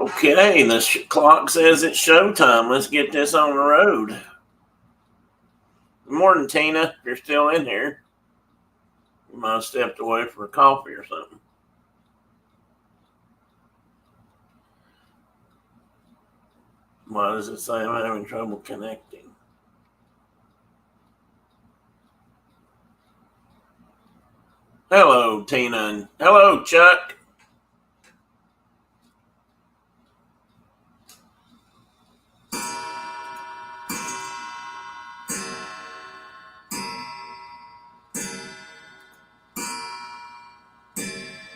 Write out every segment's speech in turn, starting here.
Okay, the clock says it's showtime. Let's get this on the road. Good morning, Tina. If you're still in here, you might have stepped away for a coffee or something. Why does it say I'm having trouble connecting? Hello, Tina. And hello, Chuck.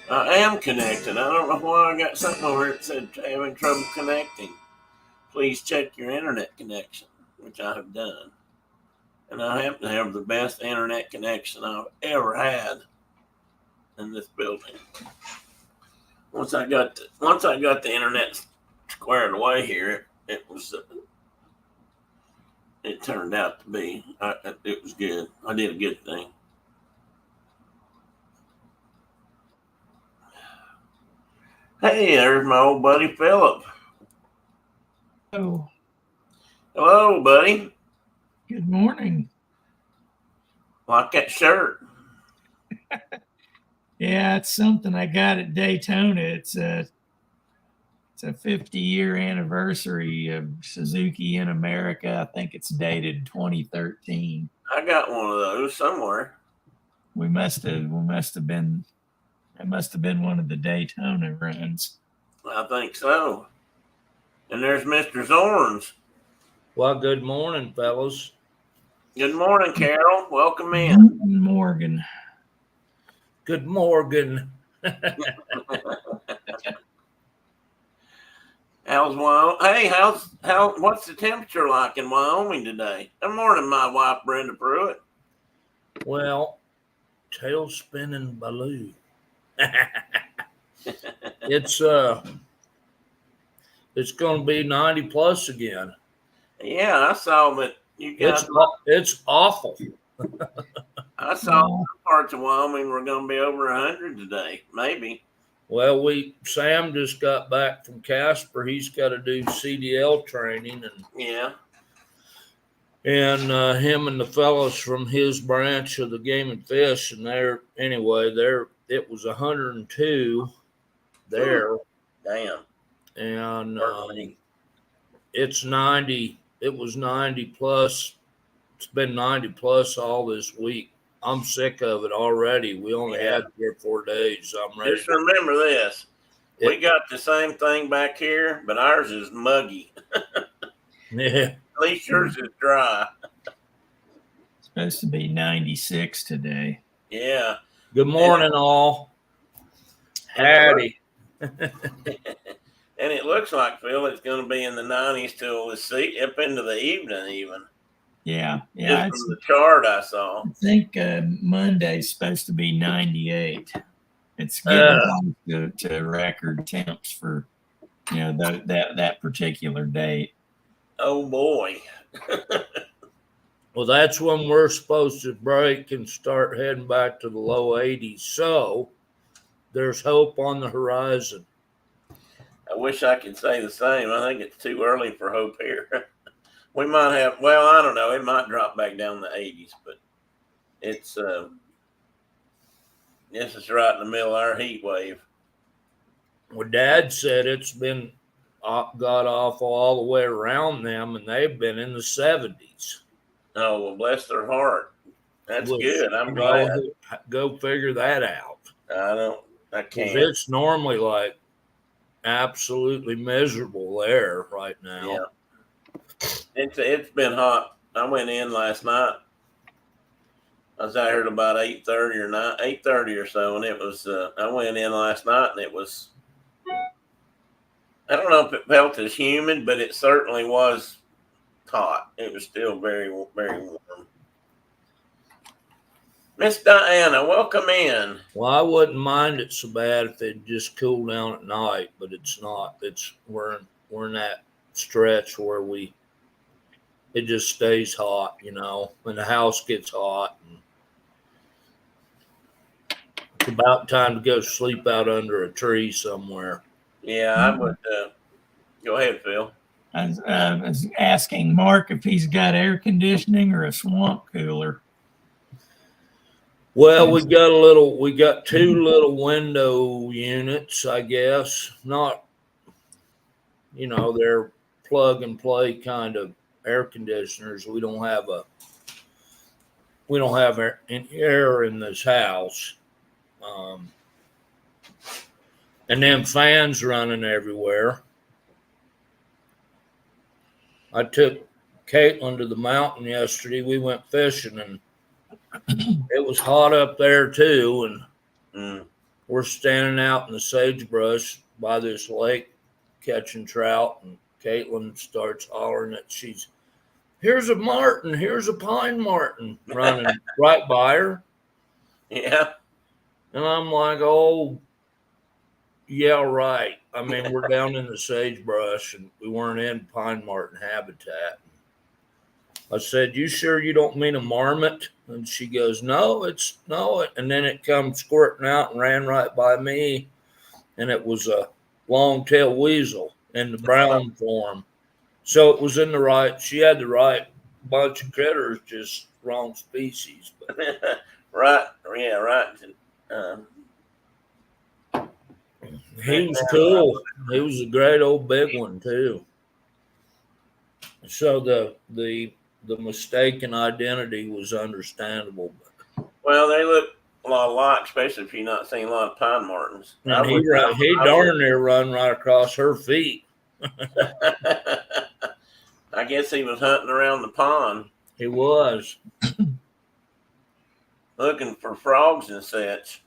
I am connected. I don't know why I got something over here that said having trouble connecting. Please check your internet connection, which I have done. And I happen to have the best internet connection I've ever had in this building. Once I got the internet squared away here, it turned out to be it was good. I did a good thing. Hey, there's my old buddy Philip. Oh, Hello, buddy. good morning. Like that shirt. Yeah, it's something I got at Daytona. It's a 50-year anniversary of Suzuki in America. I think it's dated 2013. I got one of those somewhere. We must have been it must have been one of the Daytona runs. I think so. And there's Mr. Zorns. Well, good morning, fellas. Good morning, Carol. Welcome in. Good Morgan. Good morning. How's Wyoming? Hey, what's the temperature like in Wyoming today? Good morning, my wife Brenda Pruitt. Well, tail spinning baloo. It's going to be 90 plus again. Yeah, I saw that you guys. It's awful. I saw some parts of Wyoming were going to be over 100 today, maybe. Well, Sam just got back from Casper. He's got to do CDL training, and him and the fellows from his branch of the Game and Fish, and it was 102 there. Damn. And it's 90. It was 90 plus. It's been 90 plus all this week. I'm sick of it already. We only had 3 or 4 days. I'm ready. Just remember this. We got the same thing back here, but ours is muggy. Yeah. At least yours is dry. It's supposed to be 96 today. Yeah. Good morning, all. Howdy. And it looks like, Phil, it's going to be in the 90s till up into the evening even. Yeah. Just from the chart I saw. I think Monday's supposed to be 98. It's getting close to record temps for that particular date. Oh boy. Well, that's when we're supposed to break and start heading back to the low 80s. So there's hope on the horizon. I wish I could say the same. I think it's too early for hope here. We might have, well, I don't know. It might drop back down the 80s, but it's this is right in the middle of our heat wave. Well, Dad said it's been got off all the way around them, and they've been in the 70s. Oh, well, bless their heart. That's good. I'm glad. Go figure that out. I can't. It's normally like absolutely miserable there right now. Yeah. It's been hot. I went in last night. I was out here at about 8:30 or so, and it was. I went in last night, and it was. I don't know if it felt as humid, but it certainly was hot. It was still very, very warm. Miss Diana, welcome in. Well, I wouldn't mind it so bad if they'd just cool down at night, but it's not. We're in that stretch where it just stays hot, when the house gets hot. And it's about time to go sleep out under a tree somewhere. Yeah, I would. Go ahead, Phil. I was asking Mark if he's got air conditioning or a swamp cooler. Well, we got two little window units, I guess. Not, they're plug and play kind of air conditioners. We don't have air in this house. And then fans running everywhere. I took Caitlin to the mountain yesterday. We went fishing, and it was hot up there too. And we're standing out in the sagebrush by this lake catching trout. And Caitlin starts hollering that here's a martin, here's a pine martin running right by her. Yeah. And I'm like, oh, yeah, right. I mean, we're down in the sagebrush and we weren't in pine marten habitat. I said, you sure you don't mean a marmot? And she goes, no. And then it come squirting out and ran right by me. And it was a long-tailed weasel in the brown form. So it was she had the right bunch of critters, just wrong species. But right. Yeah, right. He was cool. He was a great old big one too. So the mistaken identity was understandable. Well, they look a lot alike, especially if you've not seen a lot of pine martens. And he darn near run right across her feet. I guess he was hunting around the pond. He was looking for frogs and such.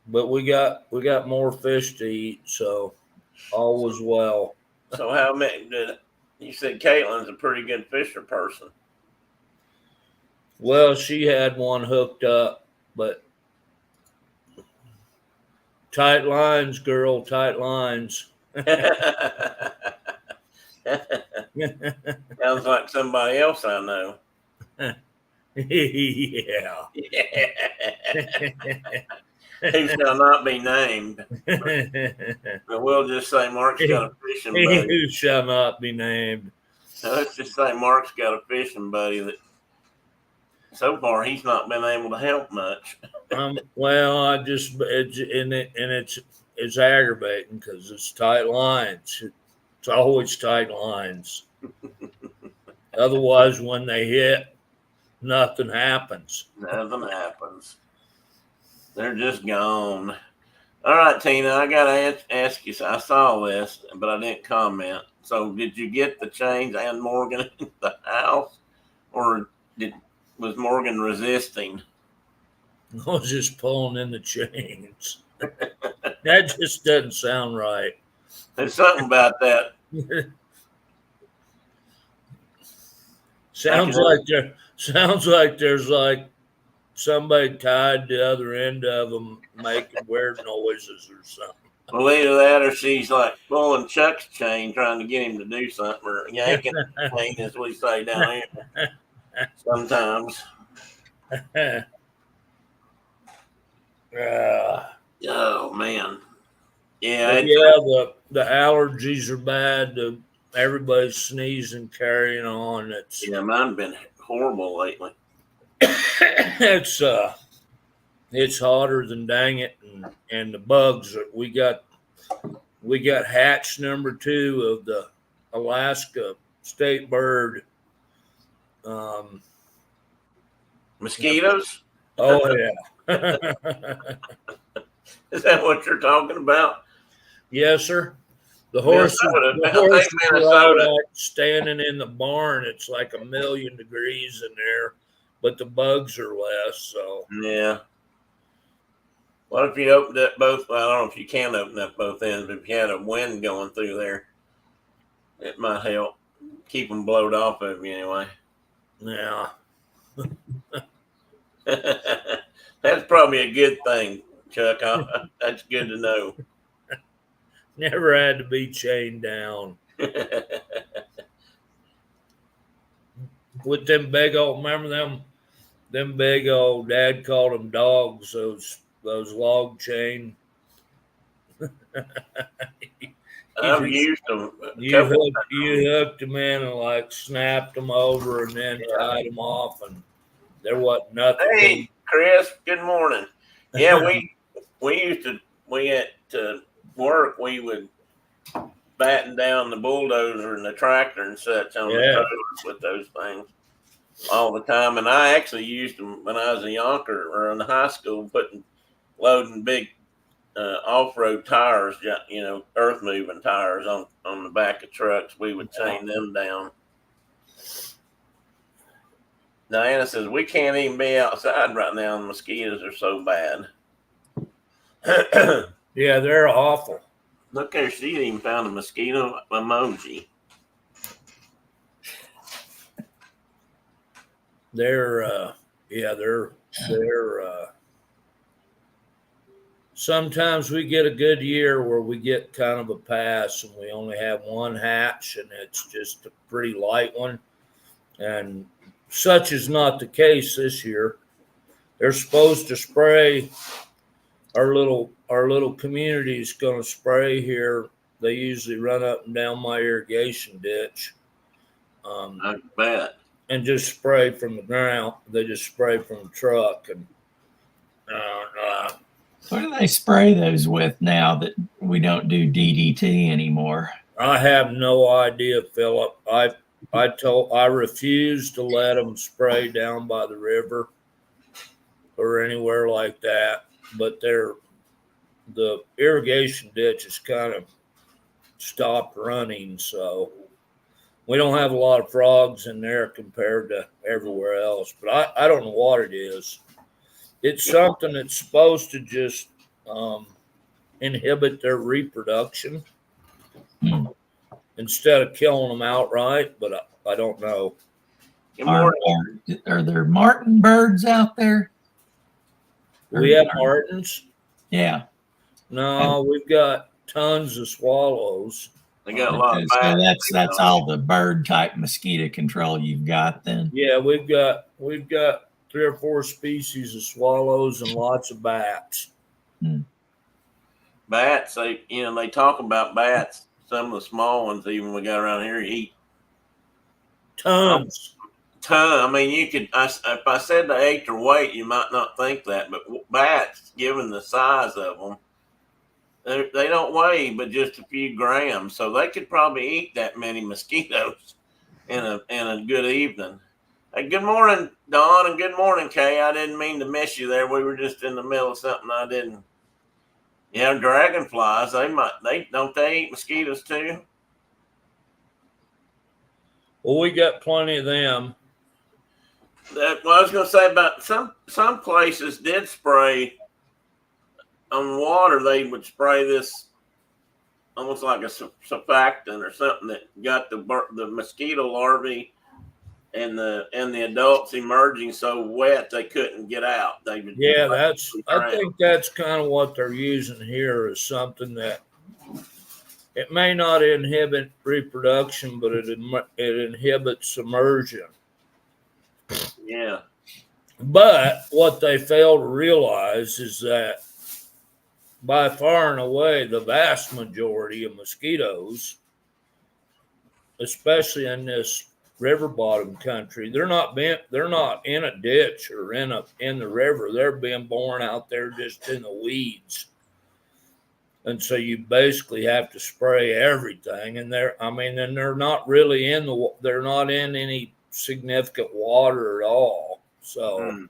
But we got more fish to eat, so all was well. So how many you said Caitlin's a pretty good fisher person? Well, she had one hooked up, but tight lines, girl, tight lines. Sounds like somebody else I know. Yeah. Who shall not be named. But we'll just say Mark's got a fishing buddy. Who shall not be named. Now, let's just say Mark's got a fishing buddy that so far he's not been able to help much. Well, it's aggravating because it's tight lines. It's always tight lines. Otherwise, when they hit, nothing happens. Nothing happens. They're just gone. All right, Tina, I got to ask you. I saw this, but I didn't comment. So did you get the chains and Morgan in the house? Or was Morgan resisting? I was just pulling in the chains. That just doesn't sound right. There's something about that. Sounds like there's like somebody tied the other end of them making weird noises or something. Well, either that or she's like pulling Chuck's chain trying to get him to do something, or yanking the chain, as we say down here sometimes. Oh, man. Yeah. The allergies are bad. Everybody's sneezing, carrying on. Mine's been horrible lately. It's hotter than dang it, and the bugs. We got hatch number 2 of the Alaska state bird. Mosquitoes? Oh yeah. Is that what you're talking about? Yes, sir. The horse standing in the barn. It's like 1,000,000 degrees in there, but the bugs are less. So yeah. What if you opened up both? Well, I don't know if you can open up both ends, but if you had a wind going through there, it might help keep them blowed off of you anyway. Yeah. That's probably a good thing, Chuck. That's good to know. Never had to be chained down. With them big old, remember them big old, Dad called them dogs, those log chain. I've used them a You couple. hooked them in and like snapped them over and then tied them off, and there wasn't nothing. Hey, Chris. Good morning. Yeah, we used to we at work we would batten down the bulldozer and the tractor and such on the Yeah. trailers with those things all the time. And I actually used them when I was a yonker or in high school, loading big off-road tires, earth moving tires on the back of trucks. We would chain them down. Diana says we can't even be outside right now. The mosquitoes are so bad. Yeah, they're awful. Look there, she even found a mosquito emoji. They're sometimes we get a good year where we get kind of a pass and we only have one hatch and it's just a pretty light one. And such is not the case this year. They're supposed to spray. Our little community is going to spray here. They usually run up and down my irrigation ditch. I bet. And just spray from the ground. They just spray from the truck. And What do they spray those with now that we don't do DDT anymore? I have no idea, Philip. I refuse to let them spray down by the river or anywhere like that. But the irrigation ditch is kind of stopped running, so we don't have a lot of frogs in there compared to everywhere else. But I don't know what it is. It's something that's supposed to just inhibit their reproduction instead of killing them outright, but I don't know. Are there martin birds out there? We have martins. Yeah. No, we've got tons of swallows. They got a lot of bats. So that's all the bird type mosquito control you've got then? Yeah, we've got 3 or 4 species of swallows and lots of bats. Bats, they talk about bats. Some of the small ones, even we got around here, eat tons. I mean, you could. If I said they ate their weight, you might not think that, but bats, given the size of them, they don't weigh but just a few grams, so they could probably eat that many mosquitoes in a good evening. Hey, good morning, Dawn, and good morning, Kay. I didn't mean to miss you there. We were just in the middle of something I didn't. Yeah, dragonflies. They eat mosquitoes too. Well, we got plenty of them. I was going to say about some places did spray on water. They would spray this almost like a surfactant or something that got the mosquito larvae and the adults emerging so wet they couldn't get out. I think that's kind of what they're using here is something that it may not inhibit reproduction, but it inhibits submersion. Yeah. But what they fail to realize is that by far and away, the vast majority of mosquitoes, especially in this river bottom country, they're not in a ditch or in the river. They're being born out there just in the weeds. And so you basically have to spray everything. And they're not really they're not in any significant water at all. So,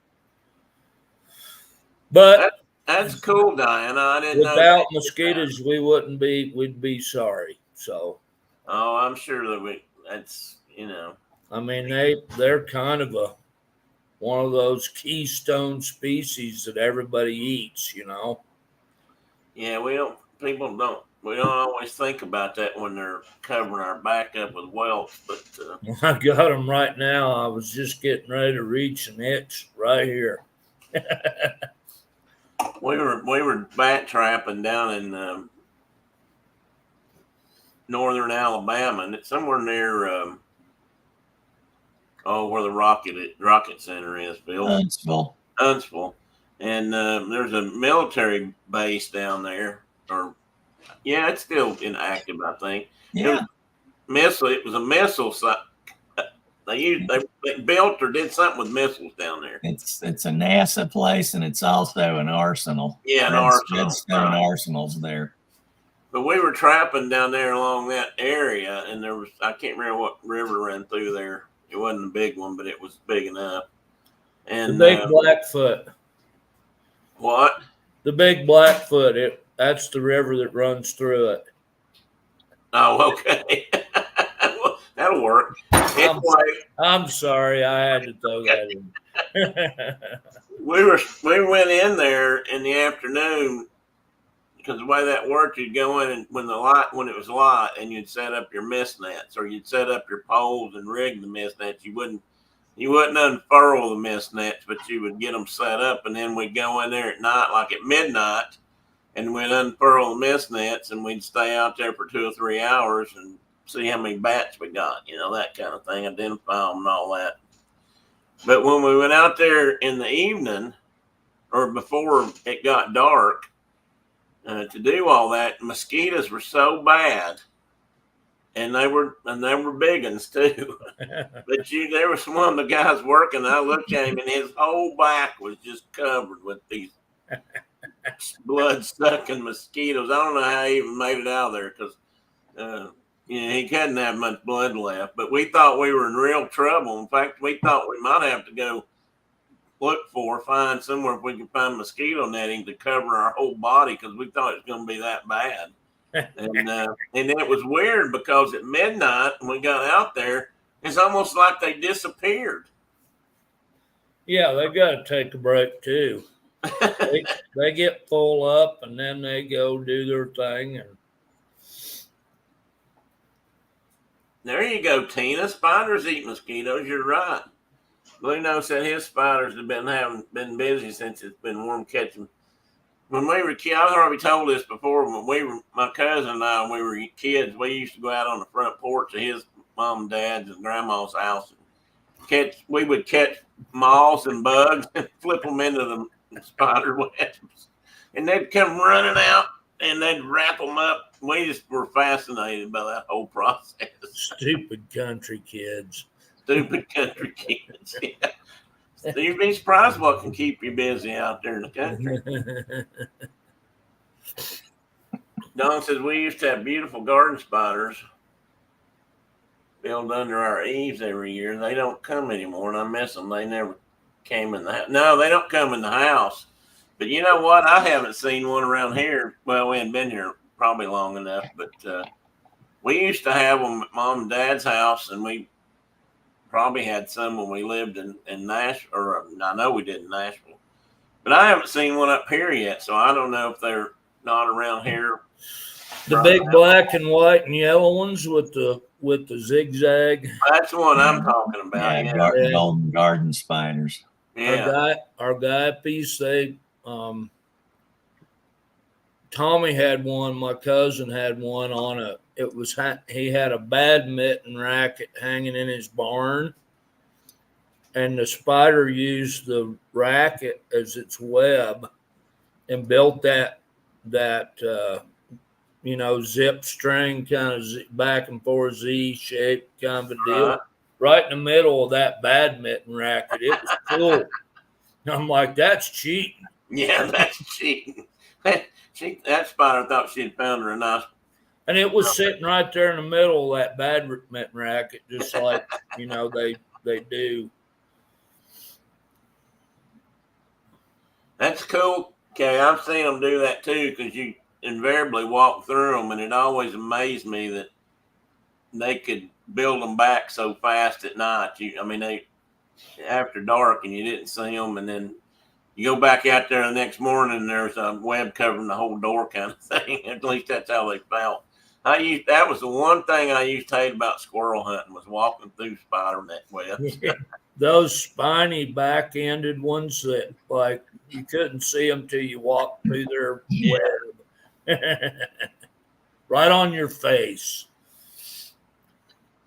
but that's cool, Diana. I didn't know. Without mosquitoes, we'd be sorry. So, oh, I'm sure that that's. I mean, they're kind of one of those keystone species that everybody eats, Yeah, we don't always think about that when they're covering our back up with welts, but I got them right now. I was just getting ready to reach an itch right here. we were bat trapping down in northern Alabama, and it's somewhere near where the rocket center is, Bill. Huntsville. And there's a military base down there, or Yeah, it's still inactive, I think. Yeah, It was a missile site. They built or did something with missiles down there. it's a NASA place, and it's also an arsenal. Yeah, an arsenal. Redstone Right. Arsenal's there. But we were trapping down there along that area, and there was, I can't remember what river ran through there. It wasn't a big one, but it was big enough. The And Big Blackfoot. what? The Big Blackfoot. That's the river that runs through it. Oh, okay. Well, that'll work. Anyway, I'm sorry, I had to throw that in. we went in there in the afternoon because the way that worked, you'd go in and when it was light, and you'd set up your mist nets, or you'd set up your poles and rig the mist nets. You wouldn't unfurl the mist nets, but you would get them set up, and then we'd go in there at night, like at midnight, and we'd unfurl the mist nets, and we'd stay out there for 2 or 3 hours and see how many bats we got, that kind of thing, identify them and all that. But when we went out there in the evening or before it got dark to do all that, mosquitoes were so bad, and they were big ones too. But there was one of the guys working. I looked at him, and his whole back was just covered with these blood-sucking mosquitoes. I don't know how he even made it out of there because he couldn't have much blood left. But we thought we were in real trouble. In fact, we thought we might have to go find somewhere if we could find mosquito netting to cover our whole body because we thought it was going to be that bad. And it was weird because at midnight when we got out there, it's almost like they disappeared. Yeah, they got to take a break too. They get full up and then they go do their thing. And there you go, Tina. Spiders eat mosquitoes. You're right. Bruno said his spiders have been busy since it's been warm catching. When we were kids, I've already told this before. My cousin and I, when we were kids, we used to go out on the front porch of his mom and dad's and grandma's house. We would catch moths and bugs and flip them into the spider webs, and they'd come running out and they'd wrap them up. We just were fascinated by that whole process. Stupid country kids. Stupid country kids. Yeah. You'd be surprised what can keep you busy out there in the country. Don says we used to have beautiful garden spiders built under our eaves every year. They don't come anymore, and I miss them. They never came in the house. No, they don't come in the house. But you know what? I haven't seen one around here. Well, we hadn't been here probably long enough, but we used to have them at Mom and Dad's house, and we probably had some when we lived in Nashville, or I know we did in Nashville. But I haven't seen one up here yet, so I don't know if they're not around here. The big black and white and yellow ones with the zigzag. That's the one I'm talking about. Yeah, golden garden spiders. Yeah. Our guppies, Tommy had one. My cousin had one on he had a badminton racket hanging in his barn, and the spider used the racket as its web and built that zip string kind of back and forth Z shape kind of a deal, right in the middle of that badminton racket. It was cool. I'm like, that's cheating. Yeah, that's cheating. That spider thought she'd found her a nice. And it was sitting right there in the middle of that badminton racket, just like, they do. That's cool. Okay, I've seen them do that too, because you invariably walk through them, and it always amazed me that they could build them back so fast at night. They after dark, and you didn't see them, and then you go back out there the next morning, and there's a web covering the whole door, kind of thing. At least that's how they felt. That was the one thing I used to hate about squirrel hunting, was walking through spider net webs. Yeah. Those spiny back-ended ones that, like, you couldn't see them till you walked through their web. Right on your face.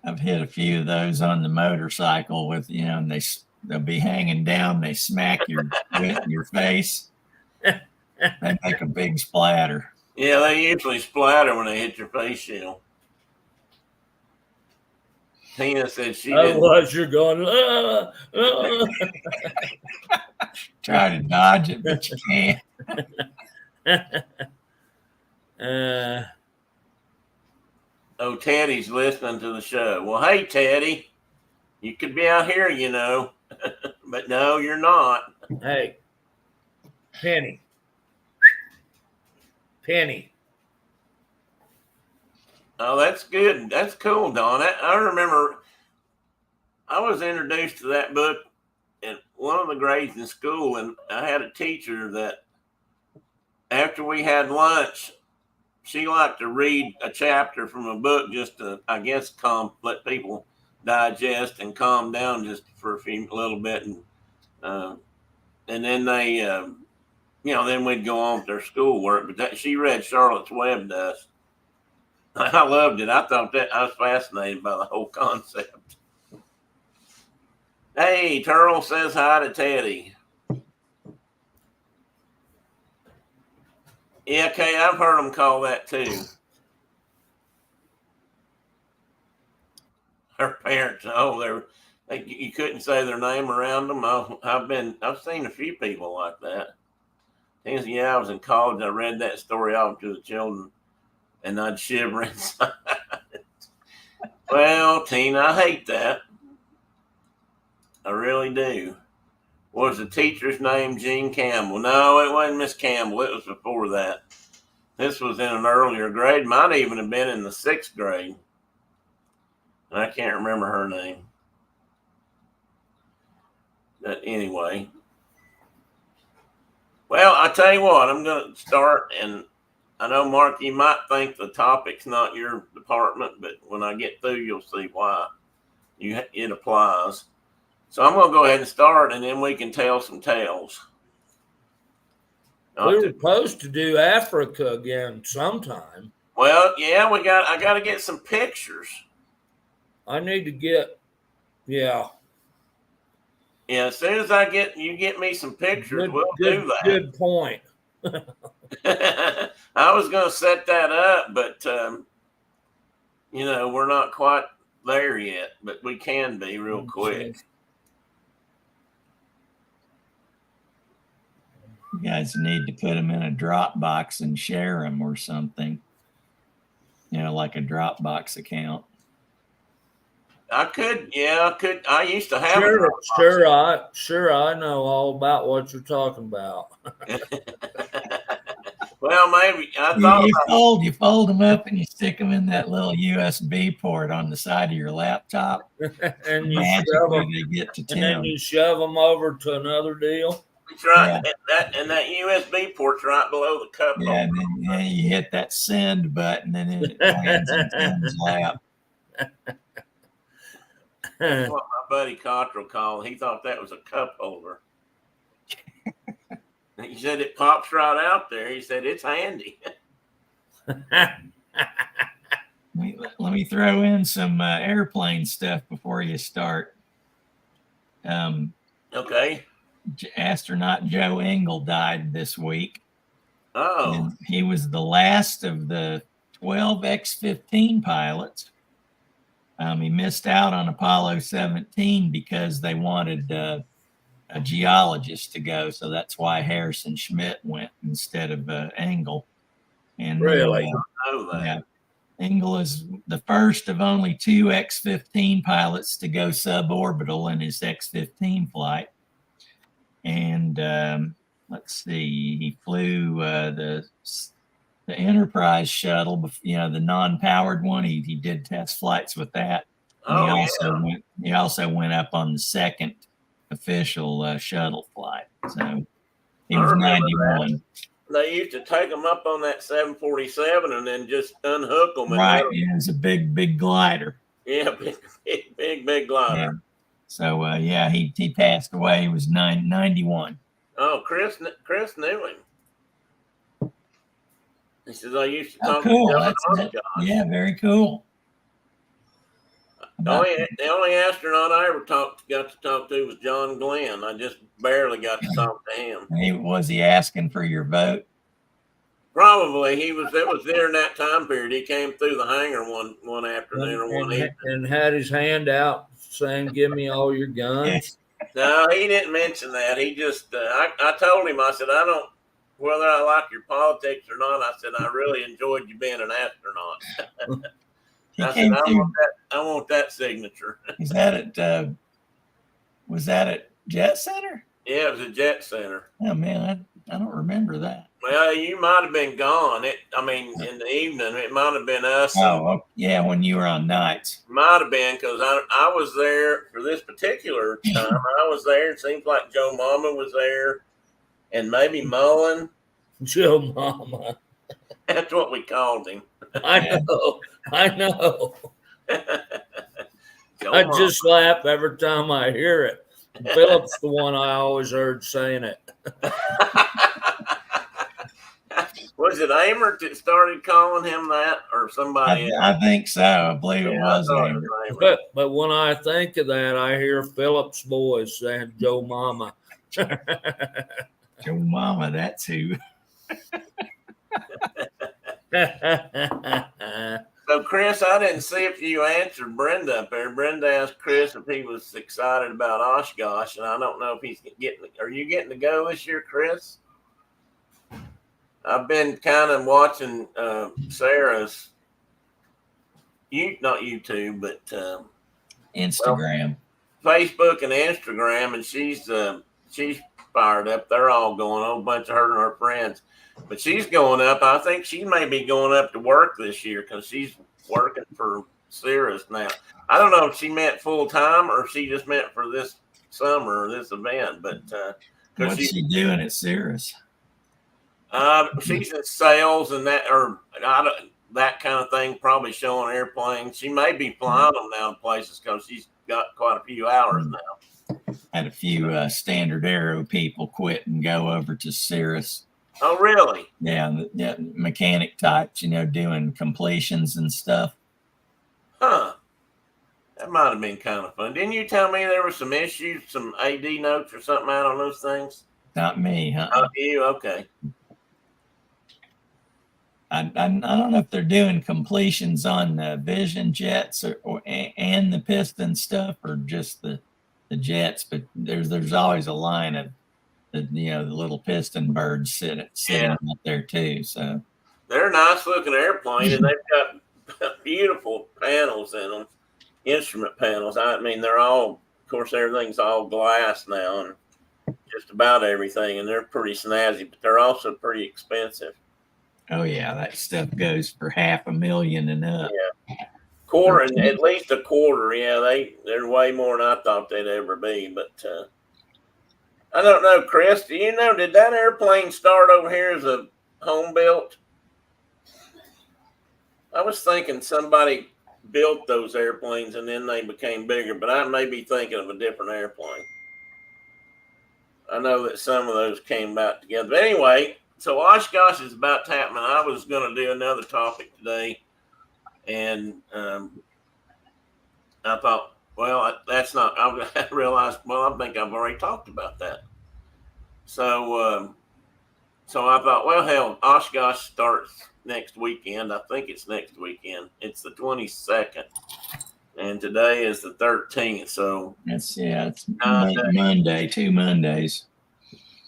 I've hit a few of those on the motorcycle with, and they'll be hanging down. They smack your face. They make a big splatter. Yeah, they usually splatter when they hit your face shield. Tina said she didn't. Otherwise, you're going. Try to dodge it, but you can't. Oh, Teddy's listening to the show. Well, hey, Teddy, you could be out here, but no, you're not. Hey, Penny. Oh, that's good. That's cool, Don. I remember I was introduced to that book in one of the grades in school, and I had a teacher that after we had lunch, she liked to read a chapter from a book just to, I guess, let people digest and calm down just for a little bit, and then they, then we'd go on with their schoolwork. But she read Charlotte's Web to us. I loved it. I thought that I was fascinated by the whole concept. Hey, Turtle says hi to Teddy. Yeah, okay, I've heard them call that too. Her parents, you couldn't say their name around them. I've seen a few people like that. Yeah, I was in college. I read that story off to the children, and I'd shiver inside. Well, Tina, I hate that. I really do. Was the teacher's name Jean Campbell? No, it wasn't Miss Campbell. It was before that. This was in an earlier grade. Might even have been in the 6th grade. I can't remember her name. But anyway. Well, I tell you what, I'm going to start, and I know, Mark, you might think the topic's not your department, but when I get through, you'll see why it applies. So I'm going to go ahead and start, and then we can tell some tales. We were supposed to do Africa again sometime. Well, yeah, I got to get some pictures. I need to get, yeah. Yeah, as soon as you get me some pictures, we'll do that. Good point. I was going to set that up, but, we're not quite there yet, but we can be real quick. You guys need to put them in a Dropbox and share them or something. Like a Dropbox account. I could. I used to have. Sure. I know all about what you're talking about. Well, maybe I thought you fold them up and you stick them in that little USB port on the side of your laptop, and then you shove them over to another deal. That's right. Yeah. And that USB port's right below the cup. Yeah, and then you hit that send button, and then it lands in Tim's lap. That's what my buddy Cottrell called. He thought that was a cup holder. He said it pops right out there. He said it's handy. Let me throw in some airplane stuff before you start. Okay. Astronaut Joe Engle died this week. Oh. And he was the last of the 12 X-15 pilots. He missed out on Apollo 17 because they wanted a geologist to go, so that's why Harrison Schmitt went instead of Engle. And really, yeah, Engle is the first of only 2 X-15 pilots to go suborbital in his X-15 flight. And let's see, he flew the Enterprise shuttle, the non-powered one. He did test flights with that. He also went up on the second official shuttle flight. So he was 91. They used to take them up on that 747 and then just unhook them. Right, it was a big glider. Yeah, big glider. Yeah. So he passed away. He was 91. Oh, Chris knew him. He says, I used to talk cool. to John. Yeah, very cool. The only astronaut I ever got to talk to was John Glenn. I just barely got to talk to him. Was he asking for your vote? Probably he was. It was during that time period. He came through the hangar one afternoon or one evening. and had his hand out saying, "Give me all your guns." No, he didn't mention that. He just. I told him. I said, I don't. Whether I like your politics or not, I said I really enjoyed you being an astronaut. He I said came through. I want that signature. Is that at? Was that at Jet Center? Yeah, it was a jet center. Oh man, I don't remember that. Well, you might have been gone. In the evening, it might have been us. Oh, yeah, when you were on nights. Might have been because I was there for this particular time. I was there. It seems like Joe Mama was there, and maybe Mullen. Joe Mama. That's what we called him. I know. Joe I Mama. just laugh every time I hear it. Philip's the one I always heard saying it. Was it Amert that started calling him that, or somebody else? I think so. I believe it was I thought Amber. Amert. But when I think of that, I hear Philip's voice saying Joe Mama. Joe Mama, that's who. So, Chris, I didn't see if you answered Brenda up there. Brenda asked Chris if he was excited about Oshkosh, and I don't know if he's getting. Are you getting to go this year, Chris? I've been kind of watching Sarah's, not YouTube, but Instagram. Facebook and Instagram, and she's fired up. They're all going, a whole bunch of her and her friends. But she's going up. I think she may be going up to work this year because she's working for Cirrus now. I don't know if she meant full time or if she just meant for this summer or this event. But What's she doing at Cirrus? she's in sales and that, or that kind of thing. Probably showing airplanes. She may be flying them now to places because she's got quite a few hours now. Had a few Standard Aero people quit and go over to Cirrus. Oh, really? Yeah, mechanic types, doing completions and stuff. Huh. That might have been kind of fun. Didn't you tell me there were some issues, some AD notes or something out on those things? Not me, huh? Not you? Okay. I don't know if they're doing completions on Vision jets and the piston stuff or just the jets, but there's always a line of the little piston birds sitting up there too. So they're a nice looking airplane, and they've got beautiful panels in them, instrument panels. I mean, they're all, of course, everything's all glass now, and just about everything, and they're pretty snazzy, but they're also pretty expensive. Oh yeah, that stuff goes for $500,000 and up. Yeah, at least a quarter. Yeah, they're way more than I thought they'd ever be, but. I don't know, Chris. Do you know, did that airplane start over here as a home built? I was thinking somebody built those airplanes and then they became bigger, but I may be thinking of a different airplane. I know that some of those came about together. But anyway, so Oshkosh is about to happen. I was going to do another topic today, and I thought, well, that's not. I realized. Well, I think I've already talked about that. So, so I thought, well, hell, Oshkosh starts next weekend. I think it's next weekend. It's the 22nd, and today is the 13th. So it's Monday, 2 Mondays.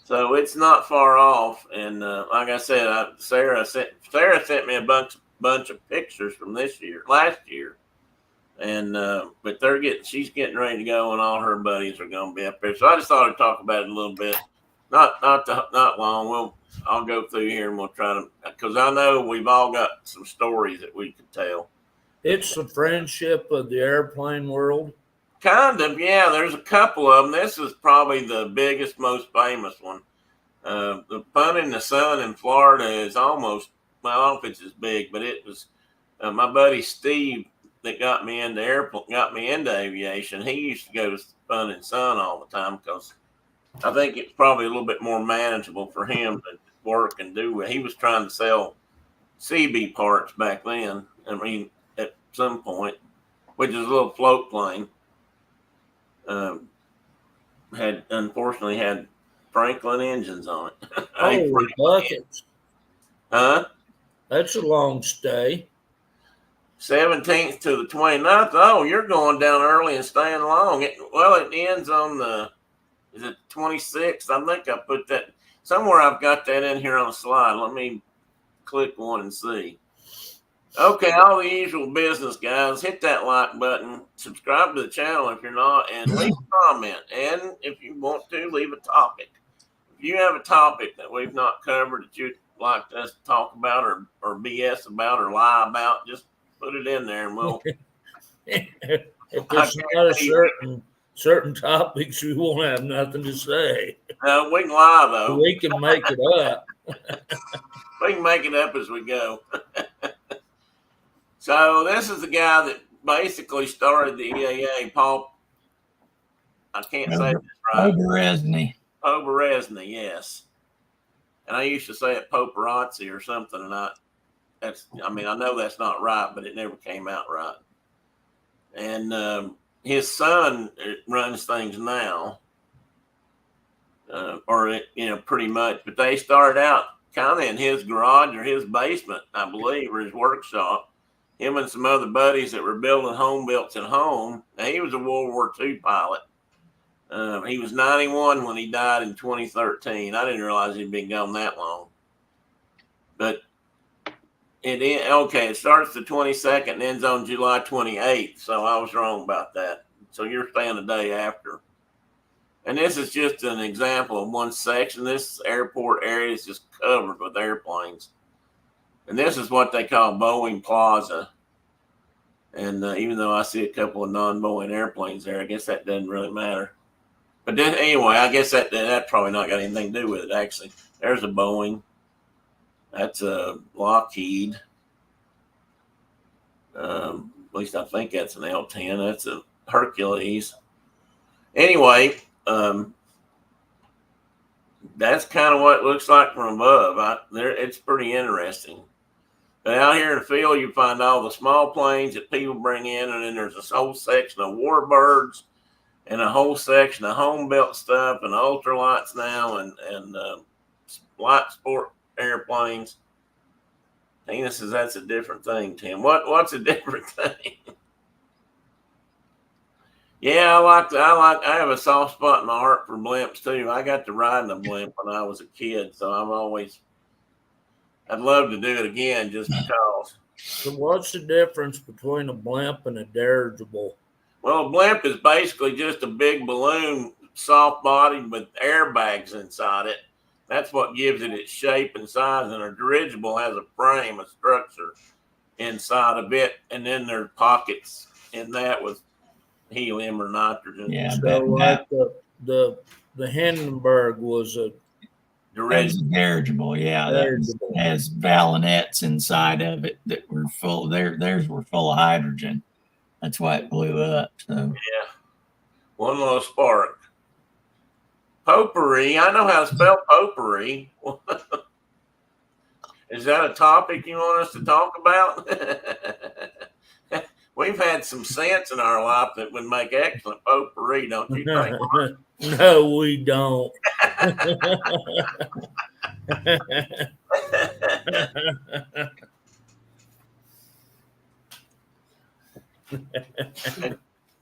So it's not far off. And like I said, Sarah sent me a bunch of pictures from last year. And but she's getting ready to go, and all her buddies are going to be up there. So I just thought I'd talk about it a little bit, not long. I'll go through here and we'll try to, because I know we've all got some stories that we could tell. It's the friendship of the airplane world. Kind of, yeah. There's a couple of them. This is probably the biggest, most famous one. The Fun in the Sun in Florida is almost, well, I don't know if it's as big, but it was my buddy Steve that got me into aviation. He used to go to Fun and Sun all the time because I think it's probably a little bit more manageable for him to work and do. He was trying to sell CB parts back then. I mean, at some point, which is a little float plane. Unfortunately had Franklin engines on it. Oh, buckets. Huh? That's a long stay. 17th to the 29th. Oh, you're going down early and staying long. It ends on is it 26th? I think I put that somewhere. I've got that in here on the slide. Let me click one and see. Okay, all the usual business, guys. Hit that like button, subscribe to the channel if you're not, and leave a comment. And if you want to, leave a topic. If you have a topic that we've not covered that you'd like us to talk about or BS about or lie about, just put it in there and we'll. If it's not a certain topics, we won't have nothing to say. We can lie though. We can make it up. We can make it up as we go. So this is the guy that basically started the EAA, Paul. I can't say this right. Poberezny, yes. And I used to say it Poperazzi or something, and I know that's not right, but it never came out right. And his son runs things now, pretty much. But they started out kind of in his garage or his basement, I believe, or his workshop. Him and some other buddies that were building home builts at home. Now, he was a World War II pilot. He was 91 when he died in 2013. I didn't realize he'd been gone that long. But it starts the 22nd and ends on July 28th. So I was wrong about that. So you're staying the day after. And this is just an example of one section. This airport area is just covered with airplanes. And this is what they call Boeing Plaza. And even though I see a couple of non-Boeing airplanes there, I guess that doesn't really matter. But then, anyway, I guess that probably not got anything to do with it, actually. There's a Boeing. That's a Lockheed. At least I think that's an L-10. That's a Hercules. Anyway, that's kind of what it looks like from above. It's pretty interesting. But out here in the field, you find all the small planes that people bring in, and then there's this whole section of warbirds and a whole section of home-built stuff and ultralights now and light sport airplanes. Tina says that's a different thing, Tim. What's a different thing? Yeah, I have a soft spot in my heart for blimps too. I got to ride in a blimp when I was a kid, so I'd love to do it again just because. So what's the difference between a blimp and a dirigible? Well, a blimp is basically just a big balloon, soft bodied with airbags inside it. That's what gives it its shape and size. And a dirigible has a frame, a structure inside of it, and then there are pockets in that with helium or nitrogen. Yeah, so like the Hindenburg was a dirigible. Yeah, that has balloonets inside of it that were full. Theirs were full of hydrogen. That's why it blew up. So yeah, one little spark. Potpourri. I know how to spell potpourri. Is that a topic you want us to talk about? We've had some sense in our life that would make excellent potpourri, don't you think? No, we don't.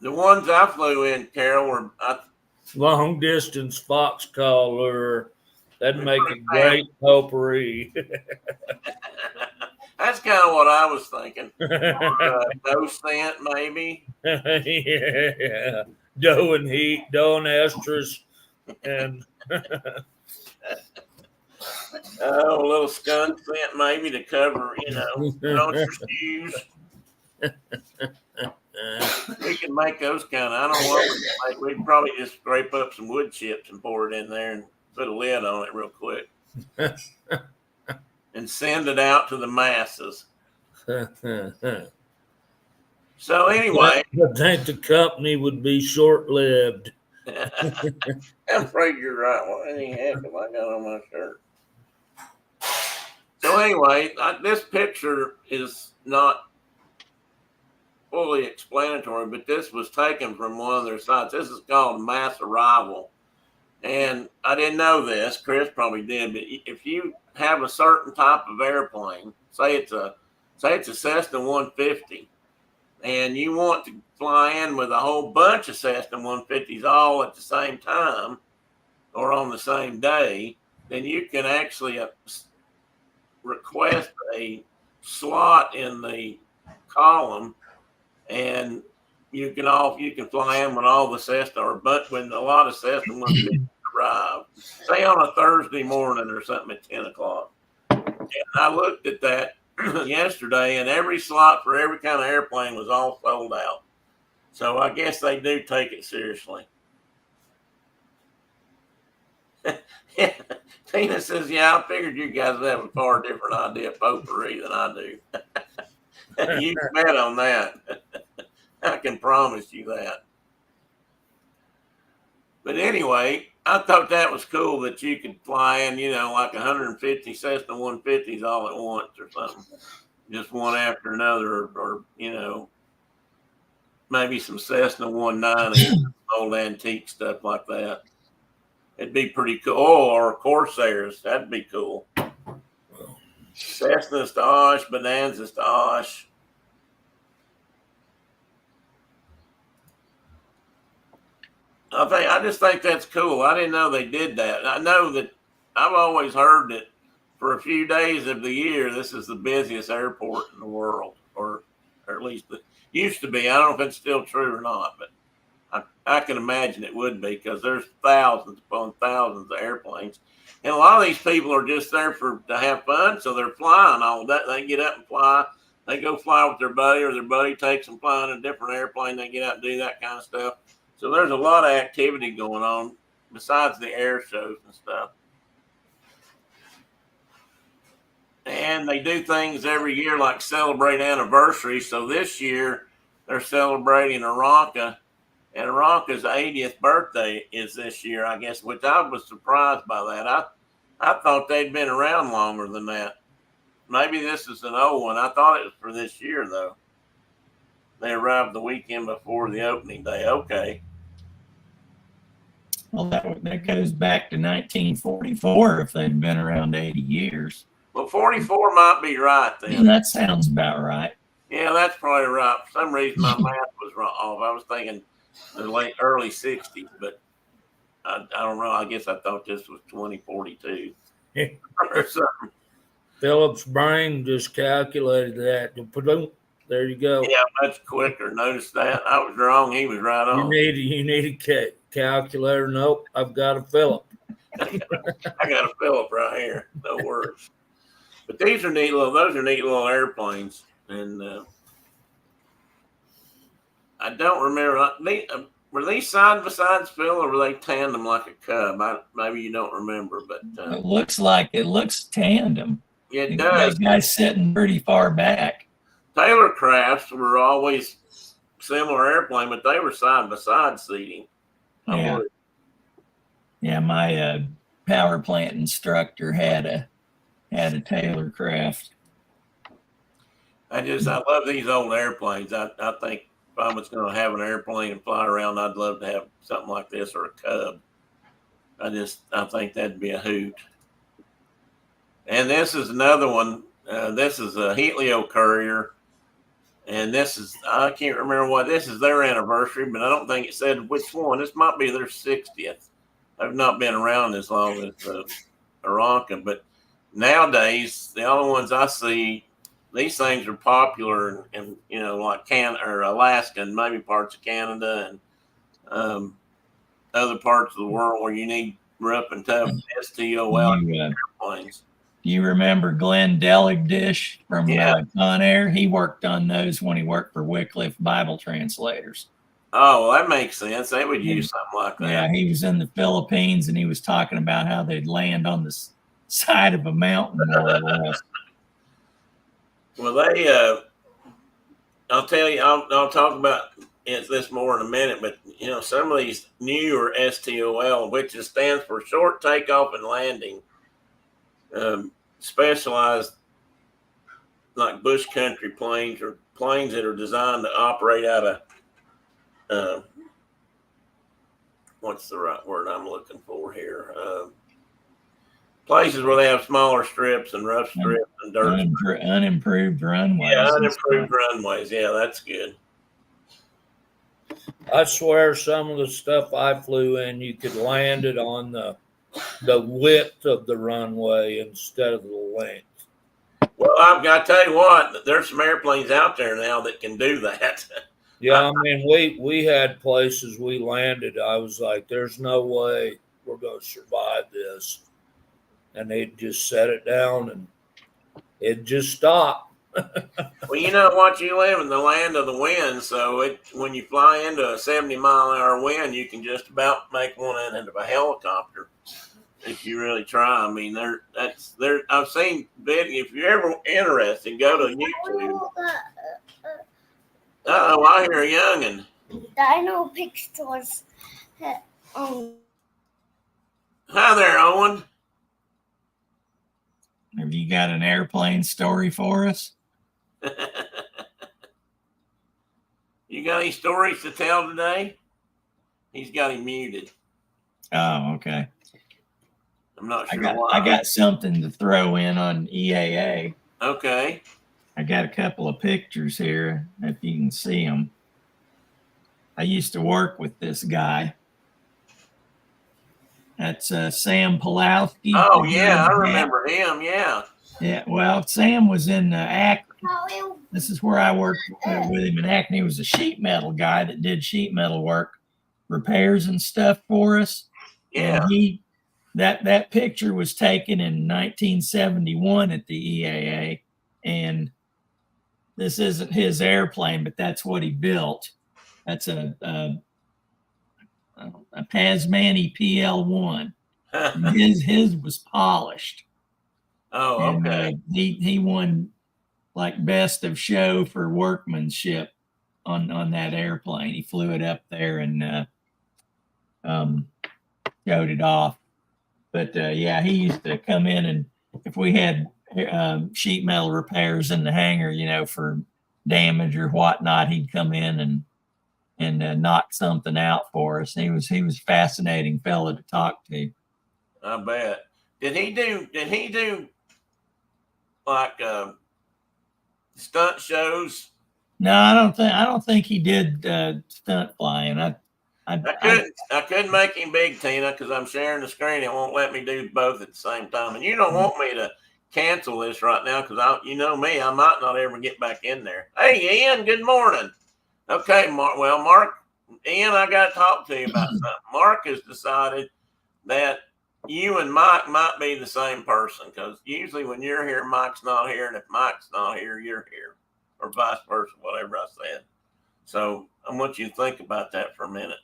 The ones I flew in, Carol, were long distance fox caller. That'd make a great potpourri. That's kind of what I was thinking. Docent, maybe. Yeah. Dough and heat, dough and estrus, and a little skunk scent maybe to cover, on your shoes. We can make those kind of. I don't know what we'd make. We'd probably just scrape up some wood chips and pour it in there and put a lid on it real quick. And send it out to the masses. So anyway, I think the company would be short-lived. I'm afraid you're right. What any heck have I got on my shirt? So anyway, this picture is not fully explanatory, but this was taken from one of their sites. This is called Mass Arrival. And I didn't know this. Chris probably did, but if you have a certain type of airplane, say it's a Cessna 150, and you want to fly in with a whole bunch of Cessna 150s all at the same time or on the same day, then you can actually request a slot in the column, and you can fly in when all the Cessna but when a lot of Cessna 150s arrive, say on a Thursday morning or something at 10 o'clock. And I looked at that yesterday, and every slot for every kind of airplane was all sold out. So I guess they do take it seriously. Yeah. Tina says, yeah, I figured you guys would have a far different idea of potpourri than I do. You bet on that. I can promise you that. But anyway, I thought that was cool that you could fly in, like 150 Cessna 150s all at once or something, just one after another, or maybe some Cessna 190s, old antique stuff like that. It'd be pretty cool. Oh, or Corsairs, that'd be cool. Cessnas to Osh, Bonanzas to Osh. I just think that's cool. I didn't know they did that. I know that I've always heard that for a few days of the year, this is the busiest airport in the world, or at least it used to be. I don't know if it's still true or not, but I can imagine it would be, because there's thousands upon thousands of airplanes. And a lot of these people are just there to have fun, so they're flying all that. They get up and fly. They go fly with their buddy, or their buddy takes them flying in a different airplane. They get out and do that kind of stuff. So there's a lot of activity going on besides the air shows and stuff. And they do things every year like celebrate anniversaries. So this year they're celebrating Aranca, and Aranca's 80th birthday is this year, I guess, which I was surprised by that. I thought they'd been around longer than that. Maybe this is an old one. I thought it was for this year, though. They arrived the weekend before the opening day. Okay. Well, that goes back to 1944 if they'd been around 80 years. Well, 44 might be right then. That sounds about right. Yeah, that's probably right. For some reason, my math was off. I was thinking the early 60s, but I don't know. I guess I thought this was 2042 or something. Philip's brain just calculated that. There you go. Yeah, much quicker. Notice that. I was wrong. He was right on. You need a calculator. Nope, I've got a Philip. I got a Philip right here. No worries. But those are neat little airplanes. And I don't remember. Were these side by sides, Phil, or were they tandem like a Cub? Maybe you don't remember, but it looks tandem. It does. That guy's sitting pretty far back. Taylor Crafts were always similar airplane, but they were side by side seating. Yeah. Yeah, my power plant instructor had a Taylor Craft. I love these old airplanes. I think if I was going to have an airplane and fly around, I'd love to have something like this, or a Cub. I think that'd be a hoot. And this is another one. This is a Helio Courier. And I can't remember what, this is their anniversary, but I don't think it said which one. This might be their 60th. They've not been around as long as Aranca, but nowadays, the only ones I see, these things are popular in like Alaska and maybe parts of Canada and other parts of the world where you need rough and tough STOL airplanes. Do you remember Glenn Deligdish from Con Air? He worked on those when he worked for Wycliffe Bible Translators. Oh, well, that makes sense. They would use something like that. Yeah, he was in the Philippines, and he was talking about how they'd land on the side of a mountain, more or less. Well, I'll tell you, I'll talk about this more in a minute, but some of these newer STOL, which stands for short takeoff and landing, specialized like bush country planes, or planes that are designed to operate out of what's the right word I'm looking for here? Places where they have smaller strips and rough strips and dirt. Unimproved runways. Yeah, unimproved runways. Yeah, that's good. I swear some of the stuff I flew in, you could land it on the width of the runway instead of the length. Well, I've got to tell you what, there's some airplanes out there now that can do that. Yeah, I mean, we had places we landed. I was like, there's no way we're going to survive this. And they'd just set it down and it just stopped. Well, you know what? You live in the land of the wind, so when you fly into a 70-mile-an-hour wind, you can just about make one out of a helicopter if you really try. I mean, I've seen video. If you're ever interested, go to YouTube. Oh, I hear a youngin'. Dino pictures. Hi there, Owen. Have you got an airplane story for us? You got any stories to tell today? He's got him muted. Oh, okay. I'm not sure why. I got something to throw in on EAA. Okay. I got a couple of pictures here, if you can see them. I used to work with this guy. That's Sam Pulowski. Oh, yeah, I remember him, yeah. Yeah, well, Sam was in Akron. This is where I worked with him in Akron. He was a sheet metal guy that did sheet metal work, repairs and stuff for us. Yeah. And that picture was taken in 1971 at the EAA, and this isn't his airplane, but that's what he built. That's a Tasmani PL1. His was polished. Oh, okay. And, he won like best of show for workmanship on that airplane. He flew it up there and showed it off. But yeah, he used to come in, and if we had sheet metal repairs in the hangar, you know, for damage or whatnot, he'd come in and knock something out for us. He was a fascinating fellow to talk to. I bet. Did he do like stunt shows? No, I don't think he did stunt flying. I couldn't make him big, Tina, because I'm sharing the screen. It won't let me do both at the same time. And you don't want me to cancel this right now because you know me, I might not ever get back in there. Hey, Ian, good morning. Okay, Mark, Ian, I got to talk to you about something. Mark has decided that you and Mike might be the same person because usually when you're here, Mike's not here, and if Mike's not here, you're here, or vice versa, whatever I said. So I want you to think about that for a minute.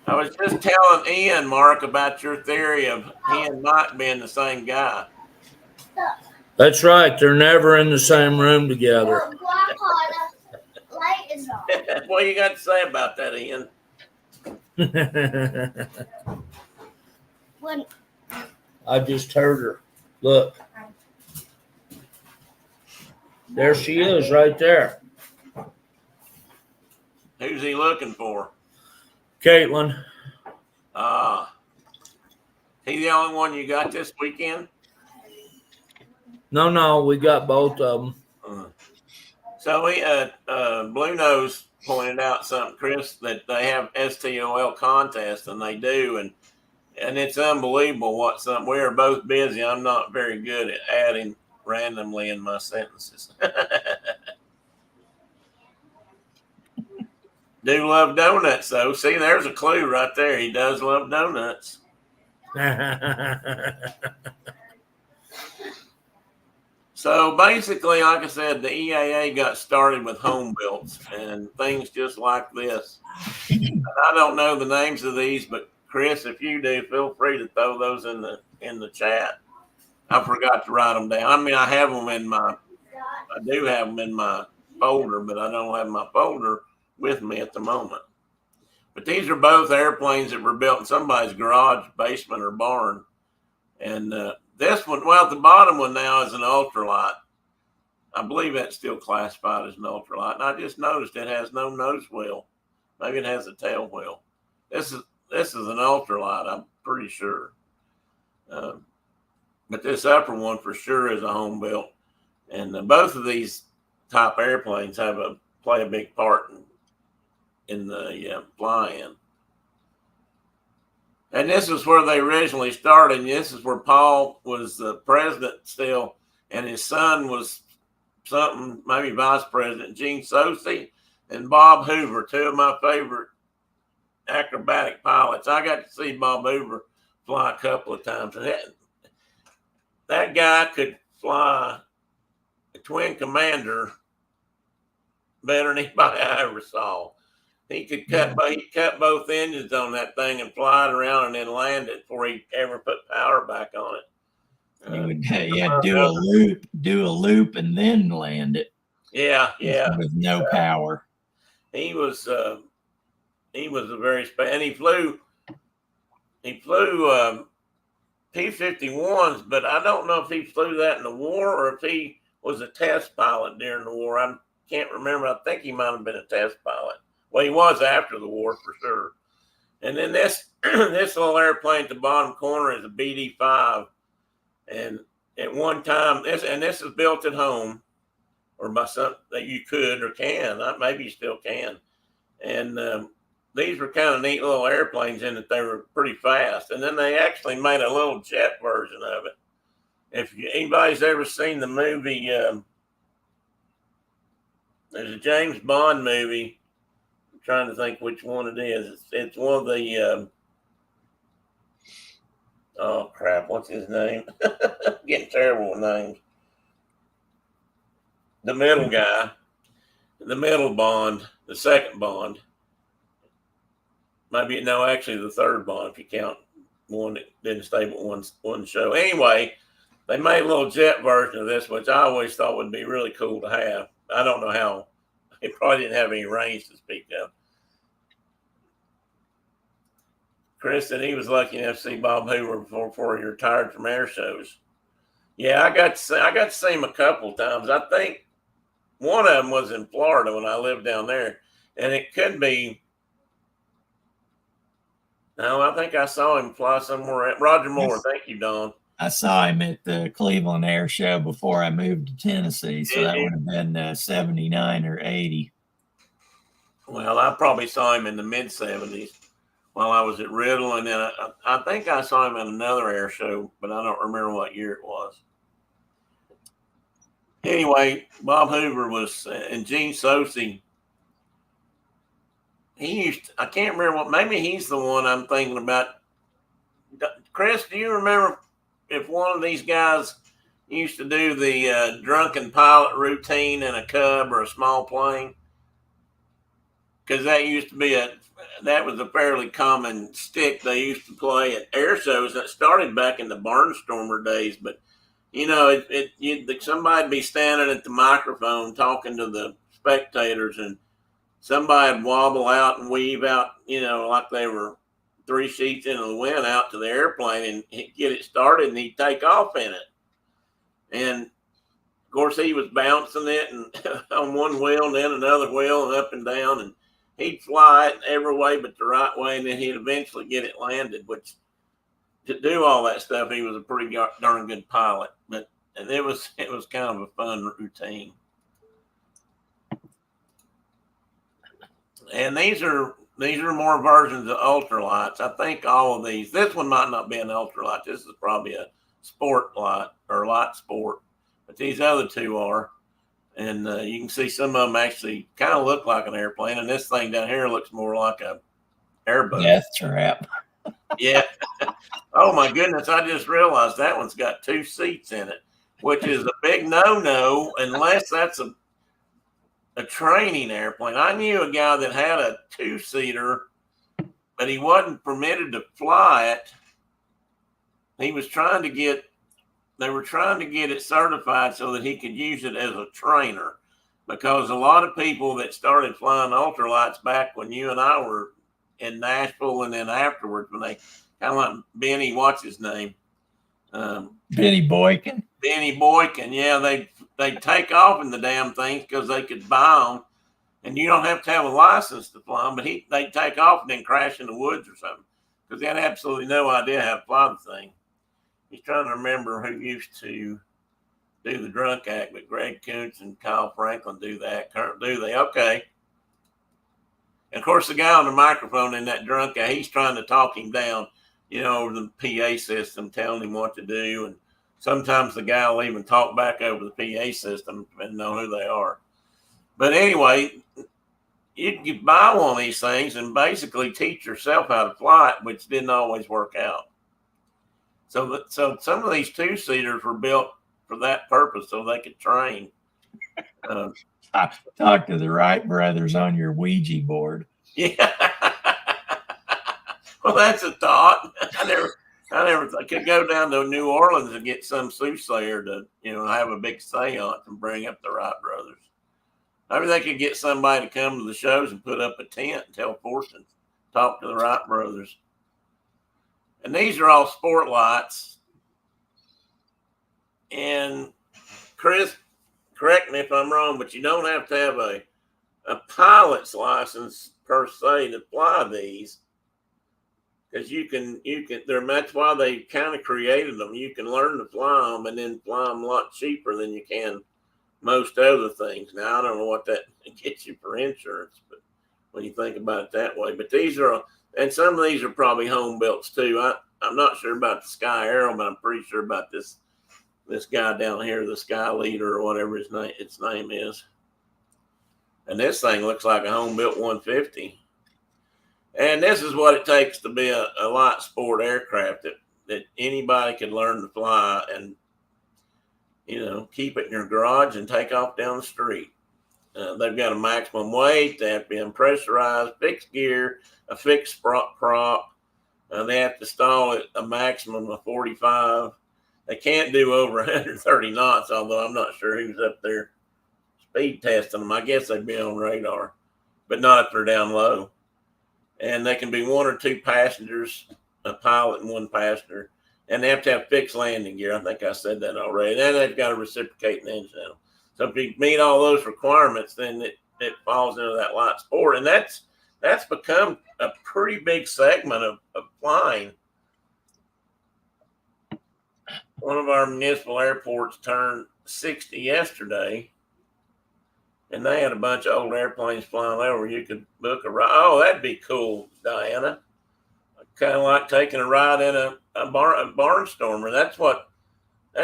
I was just telling Ian, Mark, about your theory of he and Mike being the same guy. That's right. They're never in the same room together. Light is on. What you got to say about that, Ian? I just heard her. Look. There she is right there. Who's he looking for? Caitlin. He the only one you got this weekend? No, we got both of them. So we Blue Nose pointed out something, Chris, that they have STOL contests, and they do, and it's unbelievable what some. We are both busy. I'm not very good at adding randomly in my sentences. Do love donuts though. See, there's a clue right there. He does love donuts. So basically, like I said, the EAA got started with home builds and things just like this. I don't know the names of these, but Chris, if you do, feel free to throw those in the chat. I forgot to write them down. I mean, I do have them in my folder, but I don't have my folder with me at the moment. But these are both airplanes that were built in somebody's garage, basement, or barn. And this one, well, the bottom one now is an ultralight. I believe that's still classified as an ultralight. And I just noticed it has no nose wheel Maybe it has a tail wheel. This is an ultralight, I'm pretty sure. But this upper one for sure is a home built. And both of these type airplanes play a big part in the fly-in. And this is where they originally started. And this is where Paul was the president still, and his son was something, maybe vice president, Gene Sosi and Bob Hoover, two of my favorite acrobatic pilots. I got to see Bob Hoover fly a couple of times. And that guy could fly a twin commander better than anybody I ever saw. He could cut both engines on that thing and fly it around and then land it before he ever put power back on it. You would do a loop, and then land it. Yeah. With no power. He was a very and he flew P-51s, but I don't know if he flew that in the war or if he was a test pilot during the war. I can't remember. I think he might have been a test pilot. Well, he was after the war for sure. And then this little airplane at the bottom corner is a BD-5. And at one time, this is built at home or by something that you could or can. Maybe you still can. And these were kind of neat little airplanes in that they were pretty fast. And then they actually made a little jet version of it. If anybody's ever seen the movie, there's a James Bond movie. I'm trying to think which one it is. It's one of the, oh crap, what's his name? Getting terrible with names. The middle guy, the middle Bond, the second Bond. Actually the third Bond if you count one that didn't stay but one show. Anyway, they made a little jet version of this, which I always thought would be really cool to have. I don't know how. It probably didn't have any range to speak of. Chris said he was lucky enough to see Bob Hoover before he retired from air shows. Yeah, I got to see him a couple of times. I think one of them was in Florida when I lived down there, and it could be. No, I think I saw him fly somewhere. Roger Moore, thank you, Don. I saw him at the Cleveland Air Show before I moved to Tennessee, so that would have been 79 or 80. Well, I probably saw him in the mid-70s while I was at Riddle, and then I think I saw him at another air show, but I don't remember what year it was. Anyway, Bob Hoover was, and Gene Sosi, I can't remember maybe he's the one I'm thinking about. Chris, do you remember if one of these guys used to do the drunken pilot routine in a Cub or a small plane? Because that used to be that was a fairly common stick they used to play at air shows. That started back in the Barnstormer days, but somebody'd be standing at the microphone talking to the spectators, and somebody'd wobble out and weave out, like they were 3 sheets into the wind out to the airplane and he'd get it started and he'd take off in it. And of course he was bouncing it and on one wheel and then another wheel and up and down, and he'd fly it every way but the right way, and then he'd eventually get it landed, which to do all that stuff, he was a pretty darn good pilot. But it was kind of a fun routine. And these are more versions of ultralights. I think all of these. This one might not be an ultralight. This is probably a sport light or light sport, but these other two are. And you can see some of them actually kind of look like an airplane, and this thing down here looks more like a airboat. Death trap. Yeah. Oh my goodness! I just realized that one's got 2 seats in it, which is a big no-no unless that's a training airplane. I knew a guy that had a 2-seater, but he wasn't permitted to fly it. They were trying to get it certified so that he could use it as a trainer, because a lot of people that started flying ultralights back when you and I were in Nashville and then afterwards, when they kind of like Benny, what's his name? Benny Boykin. Yeah, they take off in the damn things because they could buy them, And you don't have to have a license to fly them, but they take off and then crash in the woods or something because they had absolutely no idea how to fly the thing. He's trying to remember who used to do the drunk act, but Greg Kuntz and Kyle Franklin do that. Do they? Okay. And of course, the guy on the microphone in that drunk act, he's trying to talk him down, over the PA system, telling him what to do. And sometimes the guy will even talk back over the PA system, depending on who they are. But anyway, you could buy one of these things and basically teach yourself how to fly it, which didn't always work out. So some of these two-seaters were built for that purpose, so they could train. Talk to the Wright brothers on your Ouija board. Yeah. Well, that's a thought. I could go down to New Orleans and get some soothsayer to, have a big seance and bring up the Wright brothers. Maybe they could get somebody to come to the shows and put up a tent and tell fortunes, talk to the Wright brothers. And these are all sport lights. And Chris, correct me if I'm wrong, but you don't have to have a pilot's license per se to fly these. Because that's why they kind of created them. You can learn to fly them and then fly them a lot cheaper than you can most other things. Now, I don't know what that gets you for insurance, but when you think about it that way. But these are, and some of these are probably home built too. I'm not sure about the Sky Arrow, but I'm pretty sure about this guy down here, the Sky Leader or whatever its name is. And this thing looks like a home built 150. And this is what it takes to be a light sport aircraft that anybody can learn to fly and, keep it in your garage and take off down the street. They've got a maximum weight. They have to be unpressurized, fixed gear, a fixed prop. They have to stall at a maximum of 45. They can't do over 130 knots, although I'm not sure who's up there speed testing them. I guess they'd be on radar, but not if they're down low. And they can be one or two passengers, a pilot and one passenger. And they have to have fixed landing gear. I think I said that already. And they've got a reciprocating engine. So if you meet all those requirements, then it falls into that light sport. And that's become a pretty big segment of flying. One of our municipal airports turned 60 yesterday. And they had a bunch of old airplanes flying over. You could book a ride. Oh, that'd be cool, Diana. Kind of like taking a ride in a barnstormer. That's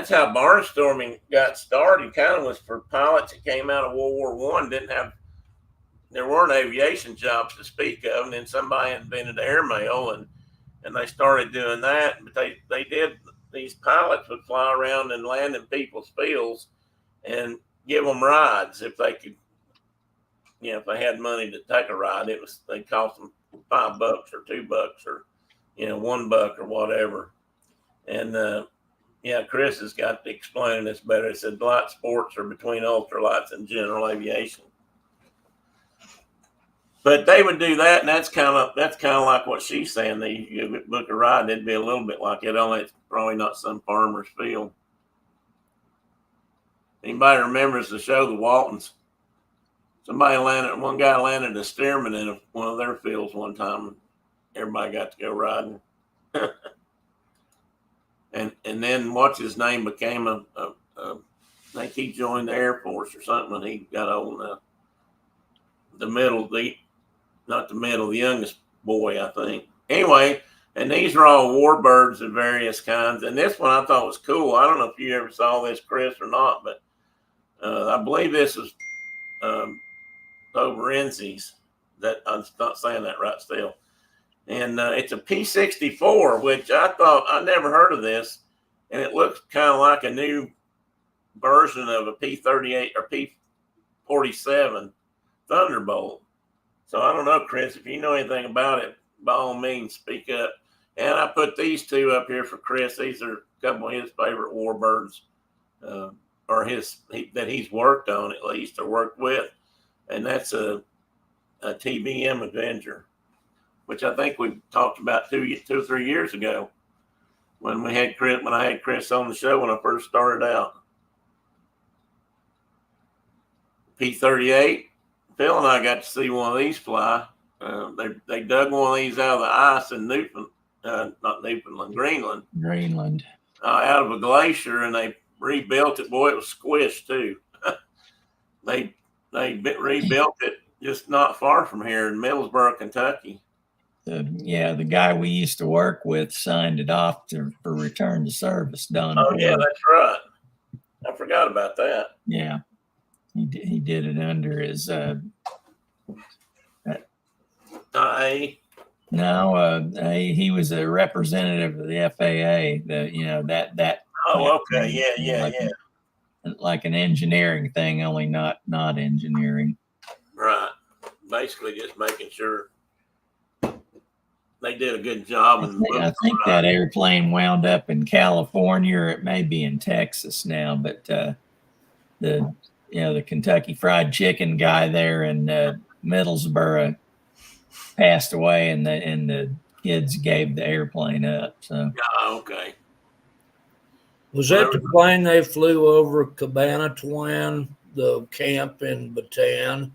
how barnstorming got started. Kind of was for pilots that came out of World War I. There weren't aviation jobs to speak of, and then somebody invented airmail, and they started doing that. But they did. These pilots would fly around and land in people's fields and give them rides if they could. If they had money to take a ride, they cost them $5 or $2 or $1 or whatever. And Chris has got to explain this better. He said light sports are between ultralights and general aviation. But they would do that, and that's kind of like what she's saying. You book a ride, it'd be a little bit like it. Only it's probably not some farmer's field. Anybody remembers the show The Waltons? One guy landed a Stearman in one of their fields one time. Everybody got to go riding. and then what's his name became I think he joined the Air Force or something when he got old enough. The youngest boy, I think. Anyway, and these are all warbirds of various kinds. And this one I thought was cool. I don't know if you ever saw this, Chris, or not, but I believe this is Overenzi's. That I'm not saying that right still. And it's a P-64, which I never heard of this. And it looks kind of like a new version of a P-38 or P-47 Thunderbolt. So I don't know, Chris, if you know anything about it, by all means, speak up. And I put these two up here for Chris. These are a couple of his favorite warbirds, that he's worked on at least or worked with. And that's a TBM Avenger, which I think we talked about 2 or 3 years ago when I had Chris on the show when I first started out. P-38, Phil and I got to see one of these fly. They dug one of these out of the ice in Greenland. Greenland. Out of a glacier, and they rebuilt it. Boy, it was squished too. They rebuilt it just not far from here in Middlesboro, Kentucky. The guy we used to work with signed it off for return to service. Don. Oh yeah, that's right. I forgot about that. Yeah, he did it under his he was a representative of the FAA. That. Oh, okay, yeah. Like an engineering thing, only not engineering. Right. Basically, just making sure they did a good job. I think that airplane wound up in California, or it may be in Texas now. But the Kentucky Fried Chicken guy there in Middlesboro passed away, and the kids gave the airplane up. So. Oh, okay. Was that the plane they flew over Cabana Twin, the camp in Bataan?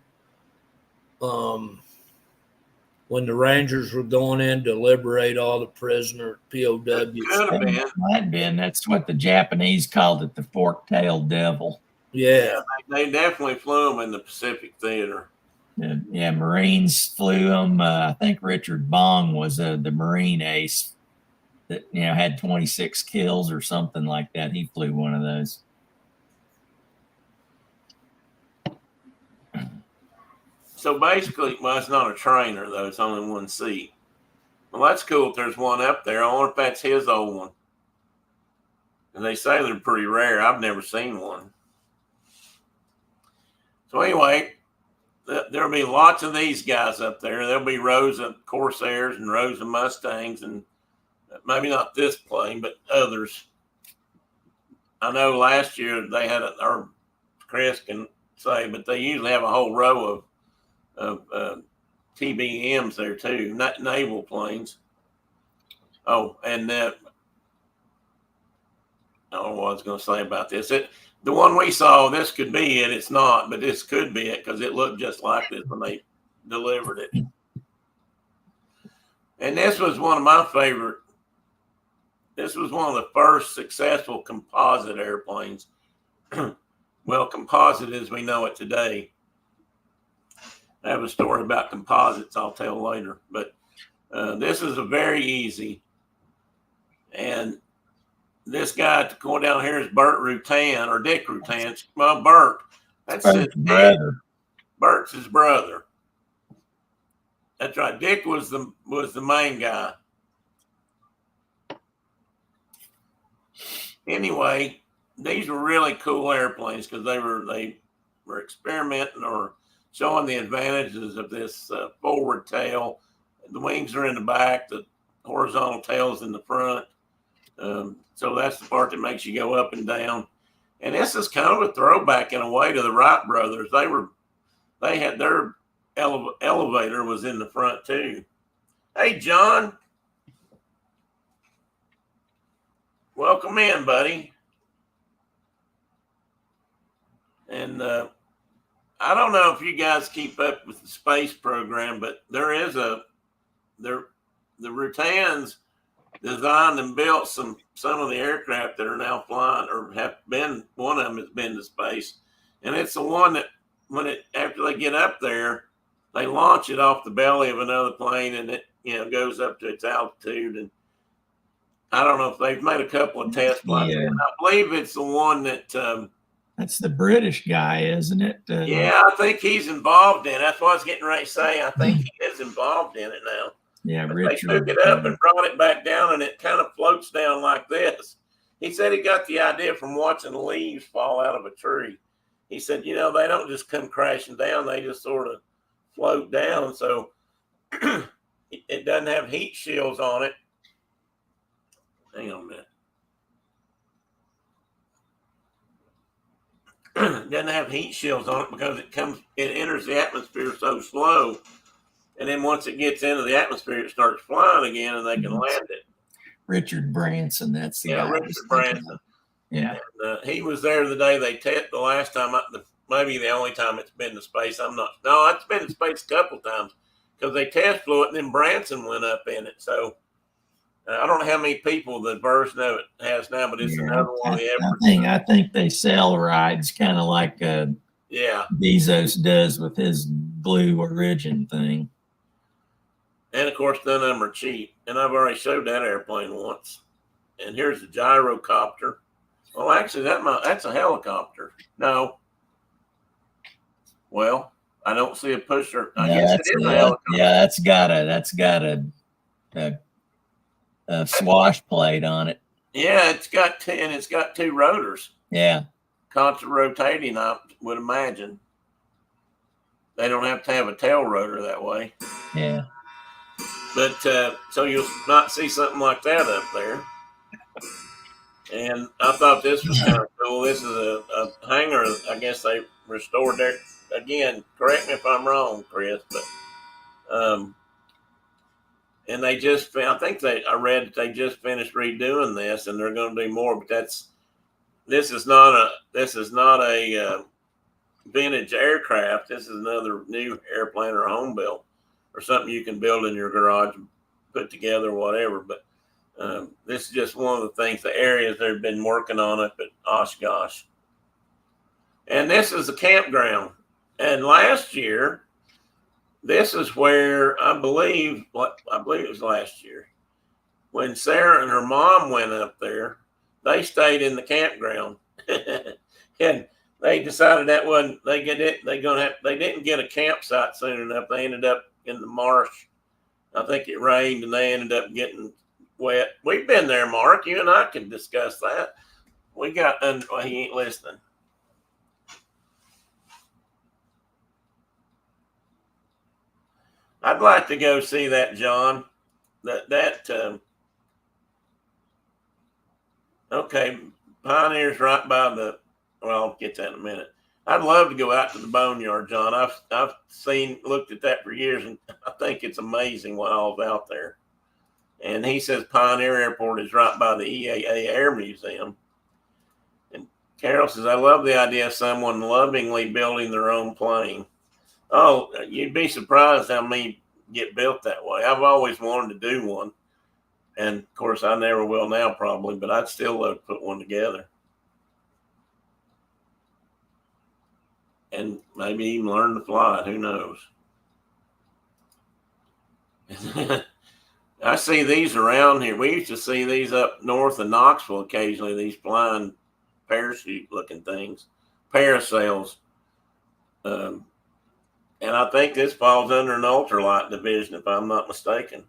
When the Rangers were going in to liberate all the prisoner POWs. Could have been. Might have been. That's what the Japanese called it, the fork-tailed devil. Yeah. They definitely flew them in the Pacific Theater. Yeah, Marines flew them. I think Richard Bong was the Marine ace that had 26 kills or something like that. He flew one of those. So basically, well, it's not a trainer though; it's only one seat. Well, that's cool. If there's one up there, I wonder if that's his old one. And they say they're pretty rare. I've never seen one. So anyway, there'll be lots of these guys up there. There'll be rows of Corsairs and rows of Mustangs, and maybe not this plane, but others. I know last year they had or Chris can say, but they usually have a whole row of TBMs there too, not naval planes. Oh, and I don't know what I was going to say about this. The one we saw, this could be it. It's not, but this could be it because it looked just like this when they delivered it. And this was one of my favorite. This was one of the first successful composite airplanes. Well, composite as we know it today. I have a story about composites I'll tell later, but this is a very easy. And this guy going down here is Bert Rutan or Dick Rutan. Well, Bert. That's his brother. Bert's his brother. That's right. Dick was the main guy. Anyway, these were really cool airplanes because they were experimenting or showing the advantages of this forward tail. The wings are in the back, the horizontal tail's in the front. So that's the part that makes you go up and down. And this is kind of a throwback in a way to the Wright brothers. They had their elevator was in the front too. Hey, John. Welcome in, buddy. And I don't know if you guys keep up with the space program, but there is the Rutans designed and built some of the aircraft that are now flying or have been. One of them has been to space, and it's the one that after they get up there, they launch it off the belly of another plane, and it goes up to its altitude. And I don't know if they've made a couple of test flights. Yeah. I believe it's the one that. That's the British guy, isn't it? Yeah, I think he's involved in it. That's what I was getting ready to say. I think he is involved in it now. Yeah, but Richard. They took it up and brought it back down, and it kind of floats down like this. He said he got the idea from watching the leaves fall out of a tree. He said, they don't just come crashing down. They just sort of float down. So it doesn't have heat shields on it. Hang on a minute. It doesn't have heat shields on it because it enters the atmosphere so slow. And then once it gets into the atmosphere, it starts flying again and they can land it. Richard Branson, that's the guy. Richard Branson. Yeah. And, he was there the day they the last time maybe the only time it's been to space. No, it's been to space a couple times because they test flew it and then Branson went up in it. So I don't know how many people the version of it has now, but it's another one of the efforts. I think they sell rides kind of like Yeah. Bezos does with his Blue Origin thing. And of course, none of them are cheap. And I've already showed that airplane once. And here's a gyrocopter. Well, actually, that's a helicopter. No. Well, I don't see a pusher. I guess it is a helicopter. Yeah, that's got a swash plate on it. Yeah, it's got two rotors. Yeah. Constant rotating, I would imagine. They don't have to have a tail rotor that way. Yeah. But so you'll not see something like that up there. And I thought this was kind of cool. This is a hangar. I guess they restored there. Again, correct me if I'm wrong, Chris, but and they just, I read that they just finished redoing this, and they're going to do more. But this is not a vintage aircraft. This is another new airplane or a home built or something you can build in your garage and put together, whatever. But this is just one of the things, the areas they've been working on up at Oshkosh. And this is the campground. And last year, this is where I believe it was last year, when Sarah and her mom went up there, they stayed in the campground. And they decided that wasn't, they didn't get a campsite soon enough. They ended up in the marsh. I think it rained and they ended up getting wet. We've been there, Mark. You and I can discuss that. Well, he ain't listening. I'd like to go see that, John. Okay, Pioneer's right by the. Well, I'll get that in a minute. I'd love to go out to the boneyard, John. I've looked at that for years, and I think it's amazing what all's out there. And he says Pioneer Airport is right by the EAA Air Museum. And Carol says, I love the idea of someone lovingly building their own plane. Oh, you'd be surprised how many get built that way. I've always wanted to do one. And of course, I never will now, probably, but I'd still love to put one together. And maybe even learn to fly it. Who knows? I see these around here. We used to see these up north of Knoxville occasionally, these flying parachute looking things, parasails. And I think this falls under an ultralight division, if I'm not mistaken.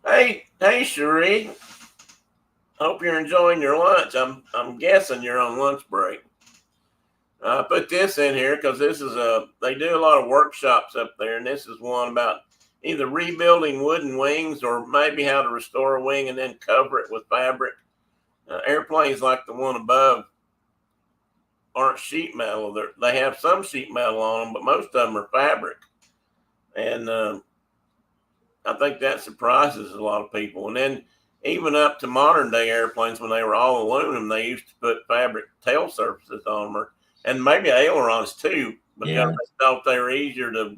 Hey, Cherie. Hope you're enjoying your lunch. I'm guessing you're on lunch break. I put this in here because they do a lot of workshops up there, and this is one about either rebuilding wooden wings or maybe how to restore a wing and then cover it with fabric. Airplanes like the one above aren't sheet metal. They have some sheet metal on them, but most of them are fabric. And I think that surprises a lot of people. And then even up to modern day airplanes, when they were all aluminum, they used to put fabric tail surfaces on them, and maybe ailerons too, because they thought they were easier to.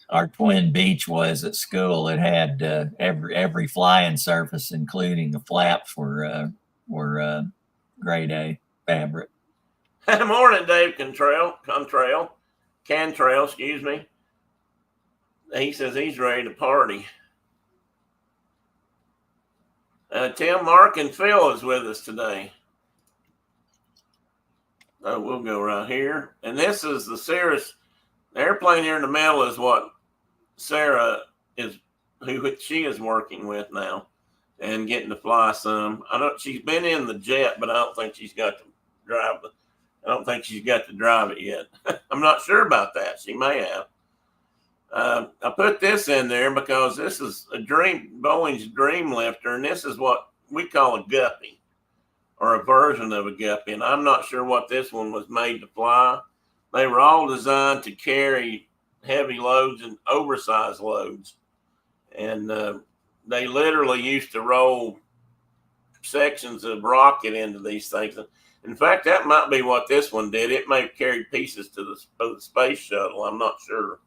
Our Twin Beach was at school. It had every flying surface, including the flaps, were grade A fabric. Morning, Dave Cantrell, excuse me. He says he's ready to party. Tim, Mark, and Phil is with us today. So we'll go right here. And this is the Cirrus. The airplane here in the middle is what Sarah who she is working with now and getting to fly some. She's been in the jet, but I don't think she's got to drive it yet. I'm not sure about that. She may have. I put this in there because this is Boeing's Dream Lifter, and this is what we call a guppy, or a version of a guppy. And I'm not sure what this one was made to fly. They were all designed to carry heavy loads and oversized loads. And they literally used to roll sections of rocket into these things. And In fact, that might be what this one did. It may have carried pieces to of the space shuttle. I'm not sure.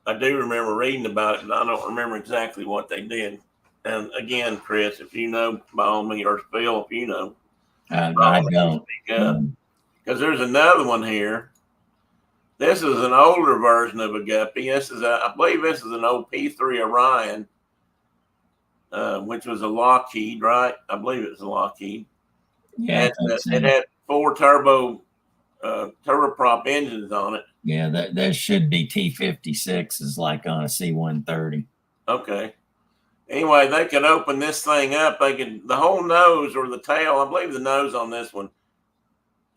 I do remember reading about it, but I don't remember exactly what they did. And again, Chris, if you know, by all means, or Phil, if you know, I don't. Because there's another one here. This is an older version of a guppy. I believe this is an old P3 Orion, which was a Lockheed, right? I believe it was a Lockheed. Yeah, it had 4 turboprop engines on it. Yeah, that should be T56s like on a C-130. Okay. Anyway, they could open this thing up. The whole nose or the tail, I believe the nose on this one,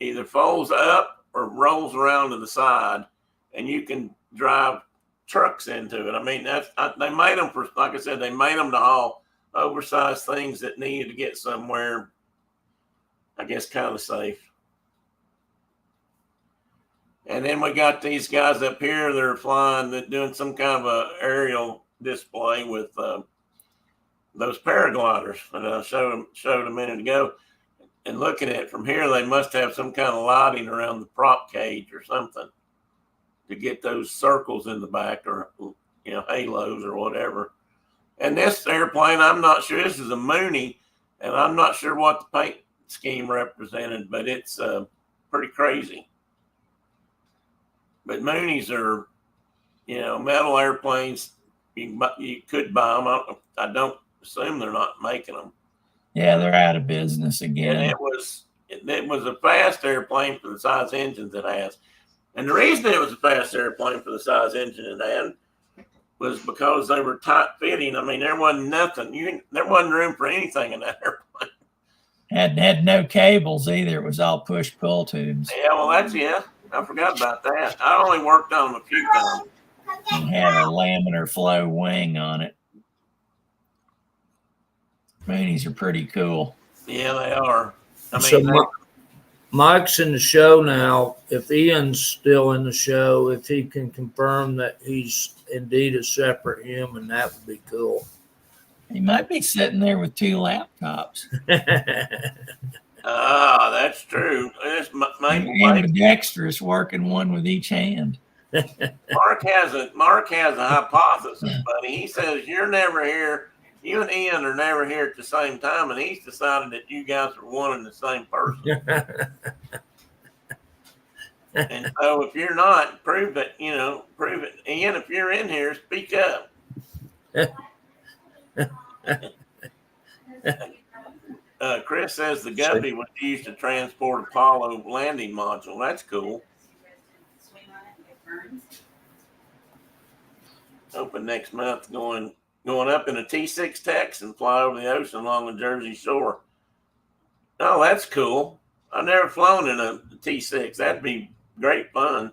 either folds up or rolls around to the side, and you can drive trucks into it. I mean, they made them for, like I said, they made them to haul oversized things that needed to get somewhere, I guess, kind of safe. And then we got these guys up here that are flying, that doing some kind of a aerial display with those paragliders that I showed a minute ago. And looking at it from here, they must have some kind of lighting around the prop cage or something to get those circles in the back, or halos or whatever. And this airplane, I'm not sure. This is a Mooney, and I'm not sure what the paint scheme represented, but it's pretty crazy. But Moonies are, metal airplanes. You could buy them. I don't assume they're not making them. Yeah, they're out of business again. And it was a fast airplane for the size engines it has. And the reason it was a fast airplane for the size engine it had was because they were tight fitting. I mean, there wasn't nothing. There wasn't room for anything in that airplane. Had no cables either. It was all push-pull tubes. Yeah, well, I forgot about that. I only worked on them a few times. And had a laminar flow wing on it. Moonies are pretty cool. Yeah, they are. I mean, so Mike's in the show now. If Ian's still in the show, if he can confirm that he's indeed a separate human, that would be cool. He might be sitting there with 2 laptops. That's true. It's ambidextrous, working one with each hand. Mark has a hypothesis, buddy. He says you're never here. You and Ian are never here at the same time, and he's decided that you guys are one and the same person. And so, if you're not, prove it. Prove it. Ian, if you're in here, speak up. Chris says the Guppy was used to transport Apollo landing module. That's cool. Open next month, going up in a T6 Tex and fly over the ocean along the Jersey Shore. Oh, that's cool. I've never flown in a T6. That'd be great fun.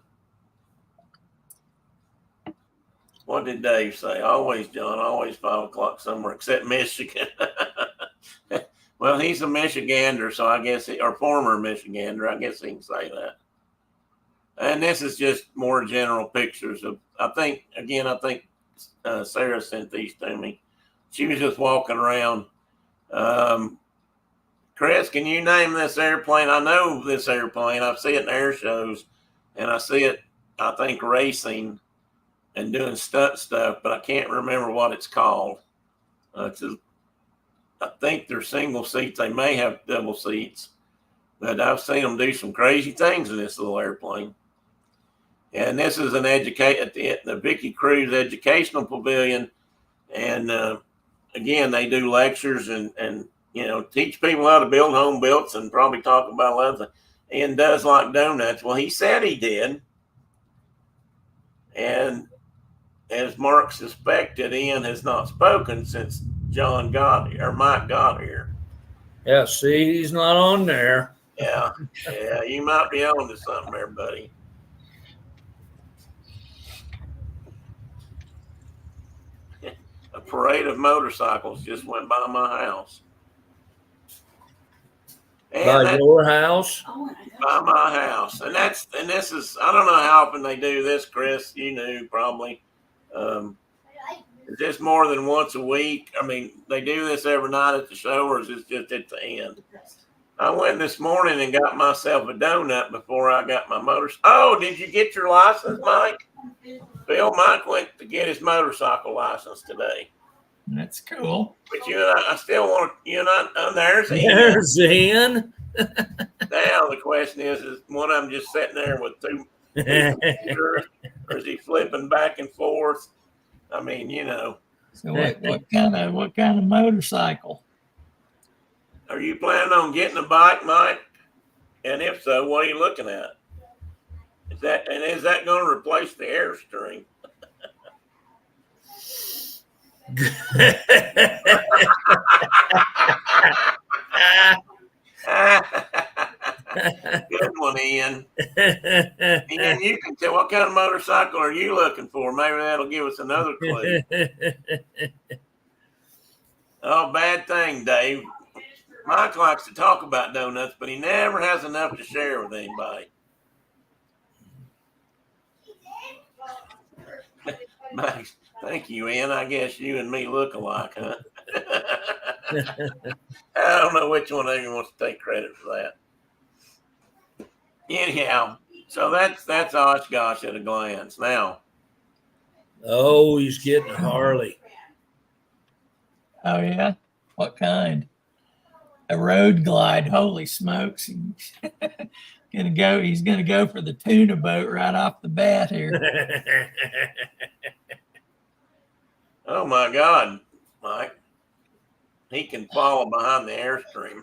What did Dave say? Always, John, always 5 o'clock somewhere except Michigan. Well, he's a Michigander, so I guess, or former Michigander, I guess he can say that. And this is just more general pictures of, I think Sarah sent these to me. She was just walking around. Chris, can you name this airplane? I know this airplane. I see it in air shows, and I see it, I think, racing and doing stunt stuff, but I can't remember what it's called. I think they're single seats. They may have double seats, but I've seen them do some crazy things in this little airplane. And this is the Vicky Cruz Educational Pavilion. And again, they do lectures and teach people how to build home builds and probably talk about other things. Ian does like donuts. Well, he said he did. And as Mark suspected, Ian has not spoken since Mike got here. Yeah, see, he's not on there. Yeah, you might be on to something there, buddy. A parade of motorcycles just went by my house. By your house? By my house. And this is, I don't know how often they do this, Chris. You knew probably. Is this more than once a week? I mean, they do this every night at the show, or is this just at the end? I went this morning and got myself a donut before I got my motor. Oh, did you get your license, Mike? Mike went to get his motorcycle license today. That's cool. But you and I still want you and I. Oh, there's Ian. There's Ian. Now the question is one of them just sitting there with two computers, or is he flipping back and forth? I mean, So what kind of motorcycle? Are you planning on getting a bike, Mike? And if so, what are you looking at? Is that going to replace the Airstream? Good one, Ian. Ian, you can tell what kind of motorcycle are you looking for? Maybe that'll give us another clue. Oh, bad thing, Dave. Mike likes to talk about donuts, but he never has enough to share with anybody. Mike, thank you, Ian. I guess you and me look alike, huh? I don't know which one of you wants to take credit for that. Anyhow, so that's Oshkosh at a glance. Now, Oh, he's getting a Harley. Oh yeah, what kind? A road glide. Holy smokes! He's gonna go for the tuna boat right off the bat here. oh my God, Mike, he can follow behind the Airstream.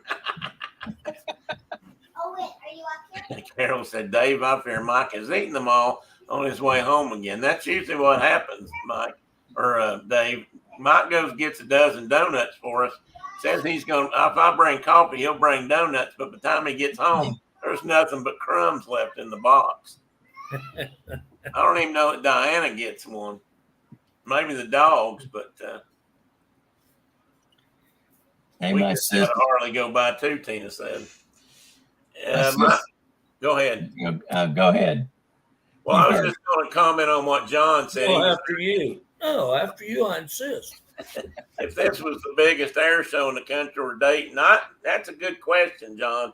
Oh wait, are you up here? Carol said, Dave, I fear Mike has eaten them all on his way home again. That's usually what happens, Mike, or Dave. Mike gets a dozen donuts for us. Says he's going to, if I bring coffee, he'll bring donuts. But by the time he gets home, there's nothing but crumbs left in the box. I don't even know that Diana gets one. Maybe the dogs, but Hey, we my just had sister. a Harley go by too, Tina said. Go ahead. Go ahead. Well, I was just going to comment on what John said. Well, after you. No, after you, I insist. If this was the biggest air show in the country or Dayton, that's a good question, John.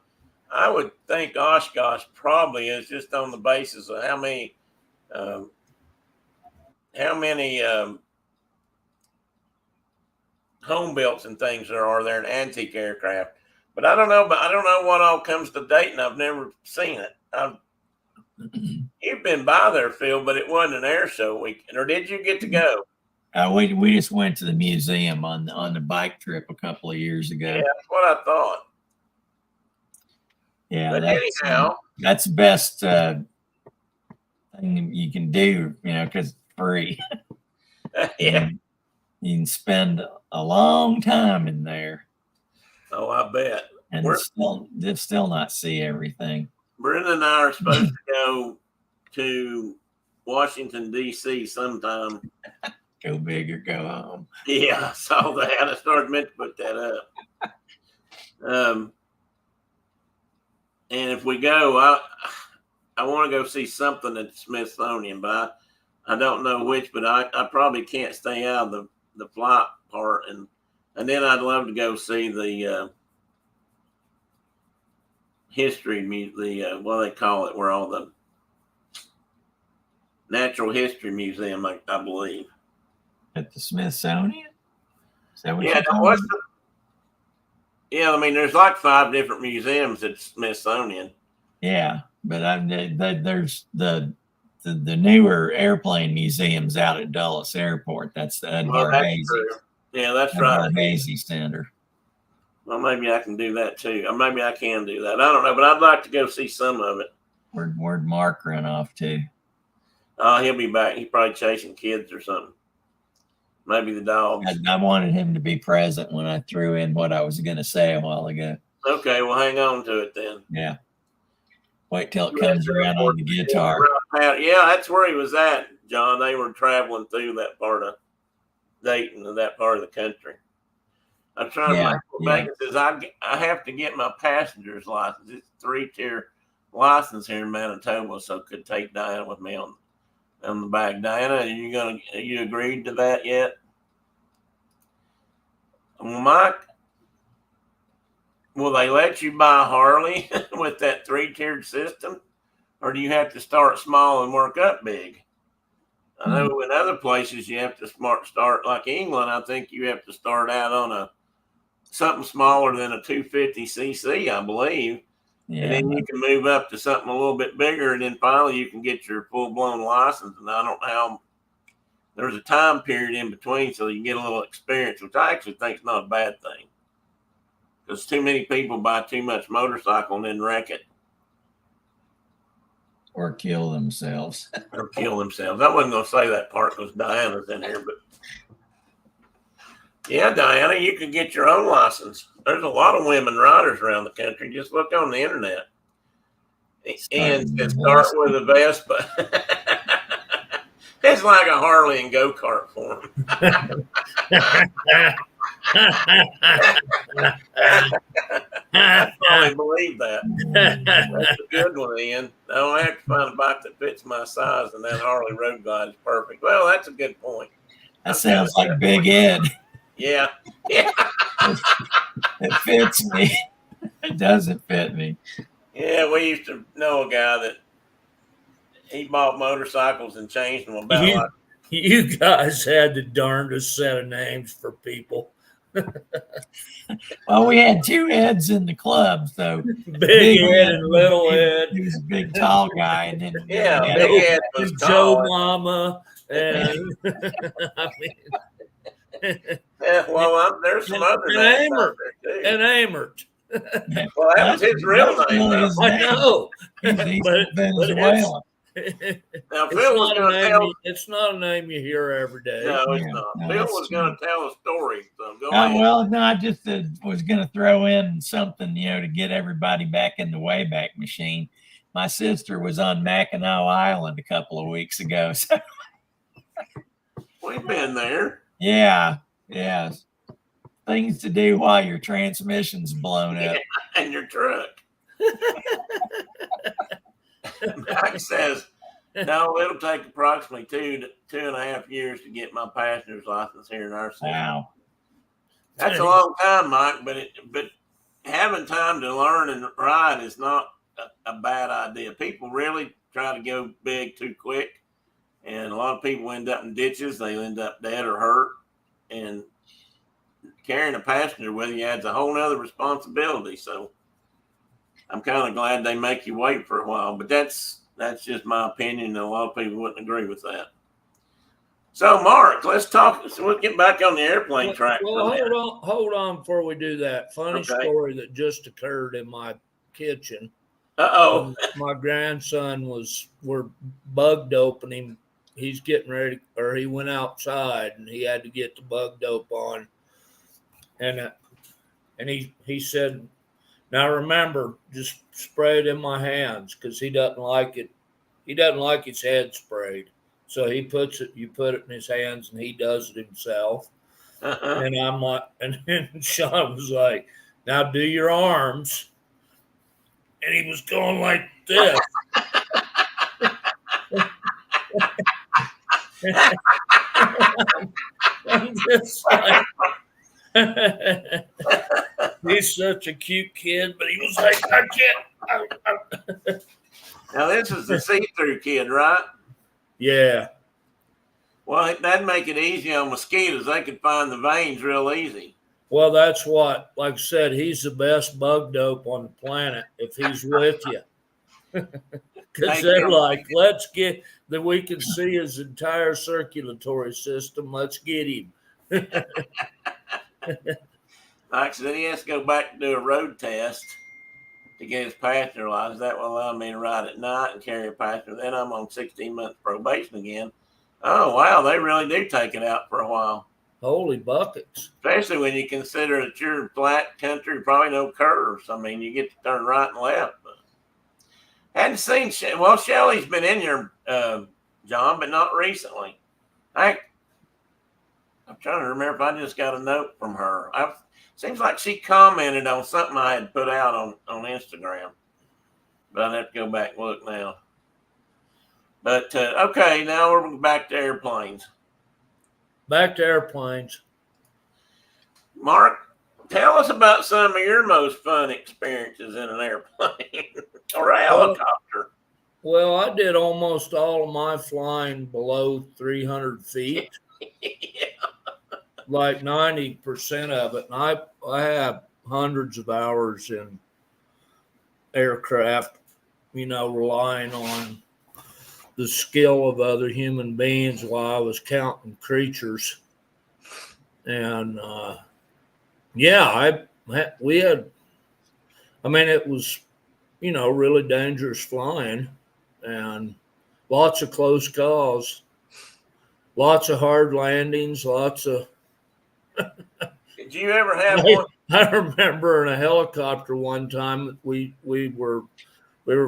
I would think Oshkosh probably is, just on the basis of how many home builts and things there are there in antique aircraft. But I don't know what all comes to Dayton. I've never seen it. You've been by there, Phil, but it wasn't an air show weekend. Or did you get to go? We just went to the museum on the bike trip a couple of years ago. Yeah, that's what I thought. Yeah, but anyhow, that's the best thing you can do, because it's free. Yeah, you can spend a long time in there. Oh, I bet. And still not see everything. Brenda and I are supposed to go to Washington, D.C. sometime. Go big or go home. Yeah, I saw that. I started meant to put that up. And if we go, I want to go see something at the Smithsonian, but I don't know which. But I probably can't stay out of the flight part, and then I'd love to go see the history museum, what they call it, where all the natural history museum, I believe. At the Smithsonian? Is that what Yeah, yeah, I mean, there's like 5 different museums at Smithsonian. Yeah, but there's the newer airplane museums out at Dulles Airport. That's the Udvar-Hazy. Yeah, that's right. Udvar-Hazy Center. Well, maybe I can do that too. Or maybe I can do that. I don't know, but I'd like to go see some of it. Where'd Mark run off to? He'll be back. He's probably chasing kids or something. Maybe the dogs. I wanted him to be present when I threw in what I was going to say a while ago. Okay, well, hang on to it then. Yeah. Wait till it comes around on the guitar. Yeah, that's where he was at, John. They were traveling through that part of Dayton and that part of the country. I'm trying to make it says I have to get my passenger's license. It's a 3-tier license here in Manitoba, so could take Diana with me on the back. Diana, are you agreed to that yet? Well, Mike, will they let you buy a Harley with that 3-tiered system, or do you have to start small and work up big? I know in other places you have to start like England. I think you have to start out on something smaller than a 250cc, I believe, and then you can move up to something a little bit bigger, and then finally you can get your full blown license. And I don't know how. There's a time period in between, so you can get a little experience, which I actually think is not a bad thing. Because too many people buy too much motorcycle and then wreck it. Or kill themselves. Or kill themselves. I wasn't going to say that part because Diana's in here, but yeah, Diana, you can get your own license. There's a lot of women riders around the country. Just look on the internet. And start with a Vespa. It's like a Harley and go-kart for them. I probably believe that. That's a good one, Ian. Now I have to find a bike that fits my size, and that Harley Road Glide is perfect. Well, that's a good point. That sounds like Big Ed. Yeah. Yeah. It fits me. It doesn't fit me. Yeah, we used to know a guy that he bought motorcycles and changed them about you guys had the darndest set of names for people. Well, we had 2 Eds in the club, so Big Ed and Little Ed. He was a big, tall guy, and then Big Ed was Joe Mama, and I mean, well, there's some other names out there too. And Amert. Well, that was his real name. I know, but Venezuela. Now, Phil was going to tell. It's not a name you hear every day. No, it's not. Phil was going to tell a story. So go ahead. Well, no, I just was going to throw in something, to get everybody back in the Wayback Machine. My sister was on Mackinac Island a couple of weeks ago. So. We've been there. Yeah. Things to do while your transmission's blown up. And your truck. Mike says, no, it'll take approximately 2.5 years to get my passenger's license here in our city. Wow. That's a long time, Mike, but having time to learn and ride is not a bad idea. People really try to go big too quick, and a lot of people end up in ditches. They end up dead or hurt, and carrying a passenger with you adds a whole nother responsibility. So I'm kind of glad they make you wait for a while, but that's just my opinion. And a lot of people wouldn't agree with that. So, Mark, let's talk. So we'll get back on the airplane track. Well, hold on before we do that. Funny story that just occurred in my kitchen. My grandson we're bug doping him. He's getting ready, or he went outside and he had to get the bug dope on. And he said, now remember, just spray it in my hands because he doesn't like it. He doesn't like his head sprayed. So you put it in his hands and he does it himself. And I'm like, and then Sean was like, now do your arms. And he was going like this. I'm just like, he's such a cute kid, but he was like, I can't. Now, this is the see-through kid, right? Yeah. Well, that'd make it easy on mosquitoes. They could find the veins real easy. Well, that's what, like I said, he's the best bug dope on the planet if he's with you. Because they're like, let's get that we can see his entire circulatory system. Let's get him. Like so then he has to go back to do a road test to get his passenger license. That will allow me to ride at night and carry a passenger. Then I'm on 16 months probation again. Oh, wow. They really do take it out for a while. Holy buckets. Especially when you consider that you're flat country, probably no curves. I mean, you get to turn right and left. But hadn't seen, Shelley's been in here, John, but not recently. I'm trying to remember if I just got a note from her. Seems like she commented on something I had put out on Instagram. But I'd have to go back and look now. But, okay, now we're back to airplanes. Back to airplanes. Mark, Tell us about some of your most fun experiences in an airplane or a helicopter. Well, I did almost all of my flying below 300 feet, Yeah. like 90% of it. And I have hundreds of hours in aircraft, relying on the skill of other human beings while I was counting creatures. And it was, really dangerous flying and lots of close calls, lots of hard landings, lots of. Did you ever have one? I remember in a helicopter one time we were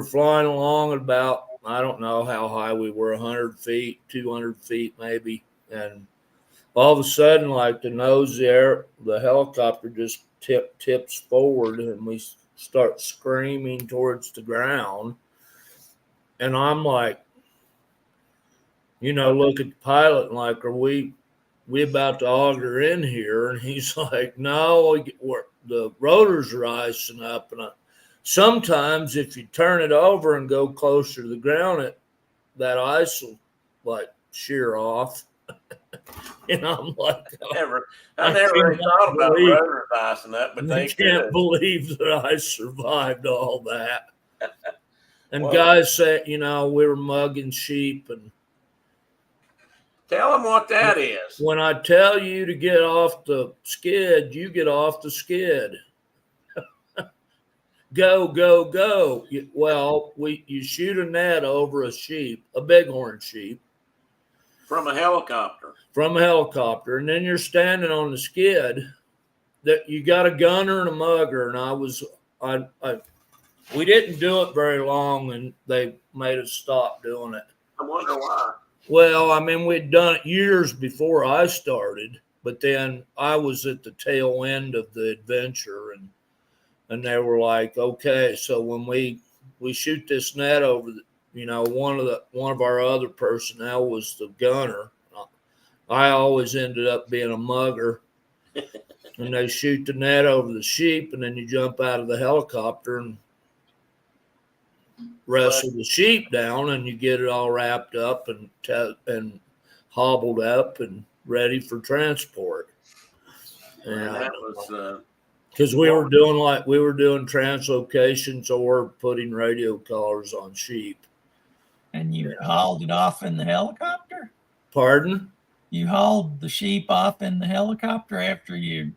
flying along at about, I don't know how high we were, 100 feet, 200 feet maybe, and all of a sudden, like the nose there, the helicopter just tips forward, and we start screaming towards the ground. And I'm like, look at the pilot and like, are we about to auger in here? And he's like, no, the rotors are icing up. And sometimes if you turn it over and go closer to the ground, that ice will like shear off. And I'm like, I never really thought about rotors icing up, but they can't believe that I survived all that. And well, guys said, we were mugging sheep. And tell them what that is. When I tell you to get off the skid, you get off the skid. Go, go, go. Well, you shoot a net over a sheep, a bighorn sheep. From a helicopter. And then you're standing on the skid. That you got a gunner and a mugger, and we didn't do it very long, and they made us stop doing it. I wonder why. Well, we'd done it years before I started, but then I was at the tail end of the adventure, and they were like, okay, so when we shoot this net over one of our other personnel was the gunner. I always ended up being a mugger. And they shoot the net over the sheep, and then you jump out of the helicopter and wrestle the sheep down, and you get it all wrapped up and hobbled up and ready for transport. And that was because we were doing translocations or putting radio collars on sheep. And you hauled it off in the helicopter? Pardon? You hauled the sheep off in the helicopter after you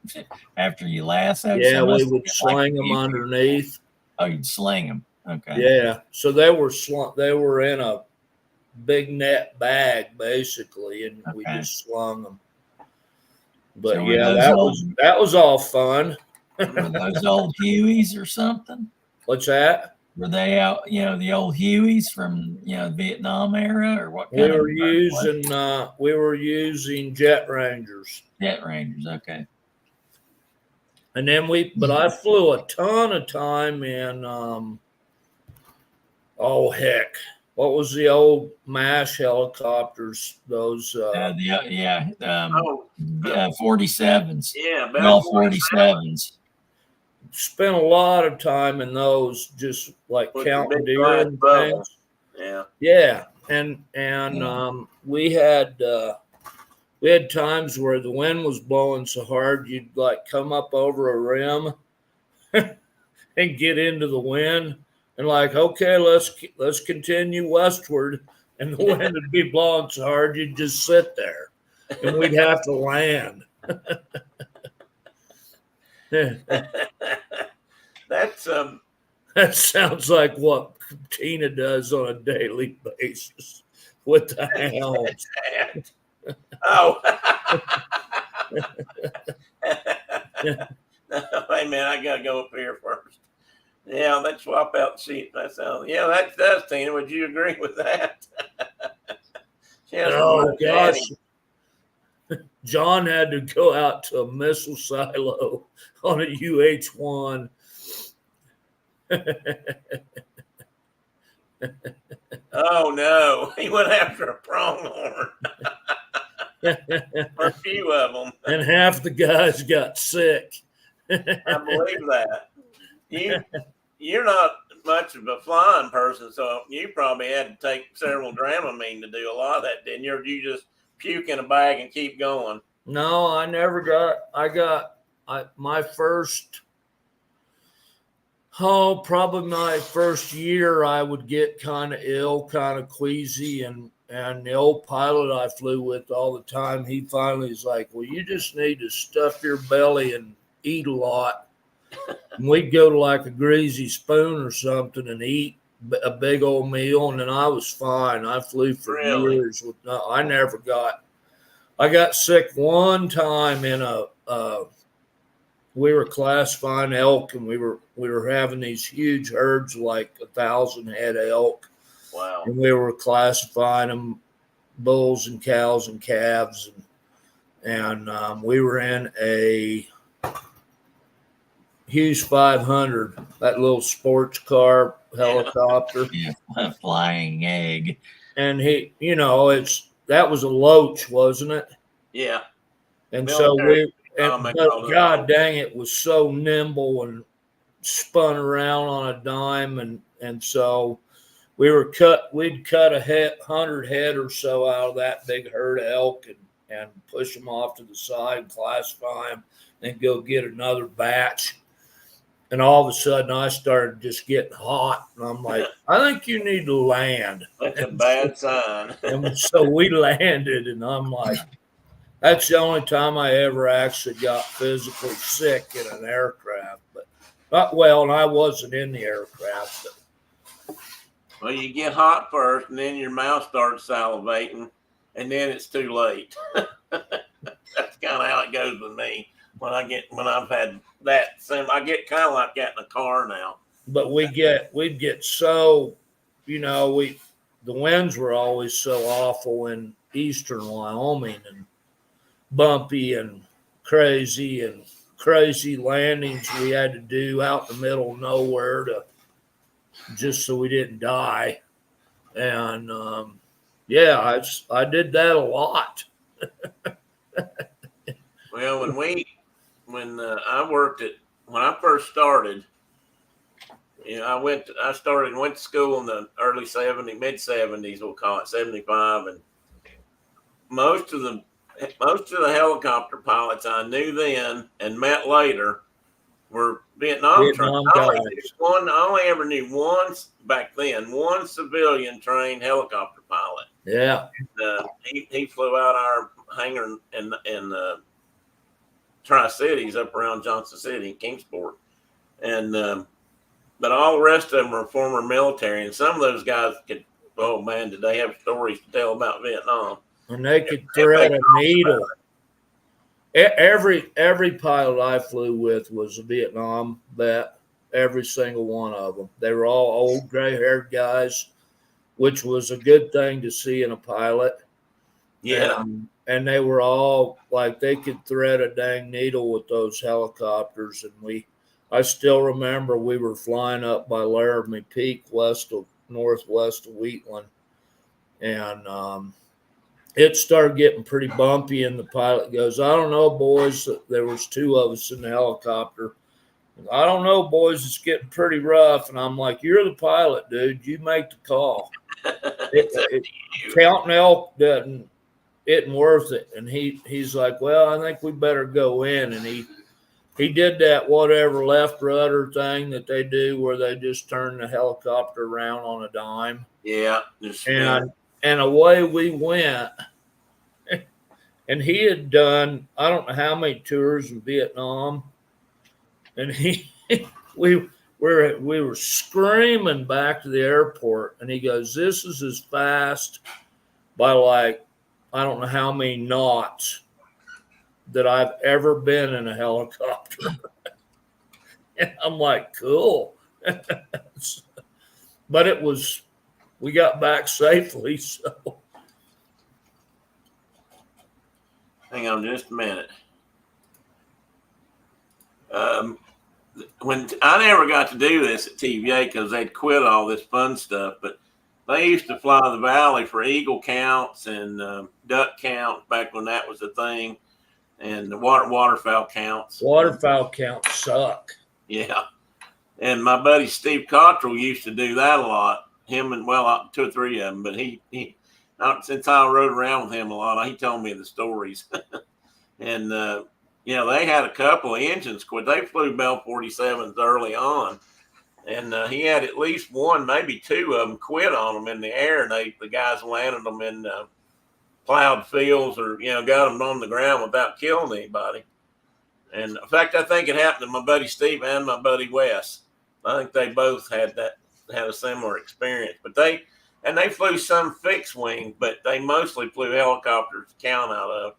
lassoed? Yeah, we would sling them underneath. Oh, you'd sling them. Okay. Yeah, so they were in a big net bag basically, and we just slung them. But so that was all fun. Were those old Hueys or something? What's that? Were they out, the old Hueys from, Vietnam era, or what? We were using Jet Rangers. Jet Rangers, okay. And then but I flew a ton of time in, what was the old MASH helicopters? Those 47s. Yeah, Bell 47s. Spent a lot of time in those, just like counting deer and things. Yeah, and we had times where the wind was blowing so hard you'd like come up over a rim and get into the wind and like, okay, let's continue westward, and the wind would be blowing so hard you'd just sit there, and we'd have to land. That sounds like what Tina does on a daily basis with the hounds. Oh. Hey man, I gotta go up here first. Yeah, let's swap out the seats. That's Tina. Would you agree with that? Oh gosh. John had to go out to a missile silo on a UH-1. Oh no, he went after a pronghorn. A few of them, and half the guys got sick. I believe that. You're not much of a flying person, so you probably had to take several Dramamine to do a lot of that, didn't you? Or you just puke in a bag and keep going? No, I never got. My first. Oh, probably my first year, I would get kind of ill, kind of queasy, and the old pilot I flew with all the time, he finally is like, "Well, you just need to stuff your belly and eat a lot." And we'd go to like a Greasy Spoon or something and eat a big old meal, and then I was fine. I flew for Really? years with no. I never got. I got sick one time in we were classifying elk, and we were having these huge herds, like 1,000 head elk, Wow. and we were classifying them bulls and cows and calves, and we were in a Hughes 500, that little sports car helicopter, Yeah, a flying egg. and that was a Loach, wasn't it? Yeah. And Military. but God dang, it was so nimble and spun around on a dime, and so we'd cut 100 head or so out of that big herd of elk and push them off to the side, classify them, then go get another batch. And all of a sudden I started just getting hot, and I'm like, I think you need to land. That's a bad sign. And so we landed, and I'm like, that's the only time I ever actually got physically sick in an aircraft. But and I wasn't in the aircraft. But Well, you get hot first, and then your mouth starts salivating, and then it's too late. That's kind of how it goes with me when I've had that. I get kind of like that in a car now. But we'd get so, the winds were always so awful in eastern Wyoming, and bumpy and crazy landings we had to do out in the middle of nowhere just so we didn't die. And I did that a lot. Well, when I first started, I went to school in the early '70s, mid '70s, we'll call it '75, and most of the helicopter pilots I knew then and met later were Vietnam trained. I only ever knew one civilian trained helicopter pilot. Yeah. He flew out our hangar in Tri-Cities up around Johnson City and Kingsport. And but all the rest of them were former military, and some of those guys oh man, did they have stories to tell about Vietnam. And they could thread a needle. Every pilot I flew with was a Vietnam vet. Every single one of them. They were all old, gray-haired guys, which was a good thing to see in a pilot. Yeah. And they were all like, they could thread a dang needle with those helicopters. And I still remember we were flying up by Laramie Peak, northwest of Wheatland, and it started getting pretty bumpy, and the pilot goes, I don't know, boys. There was two of us in the helicopter. I don't know, boys. It's getting pretty rough. And I'm like, you're the pilot, dude. You make the call. Counting elk isn't worth it. And he's like, well, I think we better go in. And he did that whatever left rudder thing that they do where they just turn the helicopter around on a dime. Yeah. And away we went. And he had done, I don't know how many tours in Vietnam. And we were screaming back to the airport. And he goes, this is as fast by like, I don't know how many knots that I've ever been in a helicopter. And I'm like, cool. But we got back safely, so. Hang on just a minute. When I never got to do this at TVA because they'd quit all this fun stuff, but they used to fly the valley for eagle counts and duck counts back when that was a thing. and the waterfowl counts. Waterfowl counts suck. Yeah. And my buddy Steve Cottrell used to do that a lot. Him and, well, 2 or 3 of them, but he since I rode around with him a lot, he told me the stories. And, they had a couple of engines quit. They flew Bell 47s early on. And he had at least one, maybe 2 of them quit on them in the air. And the guys landed them in plowed fields or, got them on the ground without killing anybody. And in fact, I think it happened to my buddy Steve and my buddy Wes. I think they both had a similar experience. But they flew some fixed wing, but they mostly flew helicopters to count out of.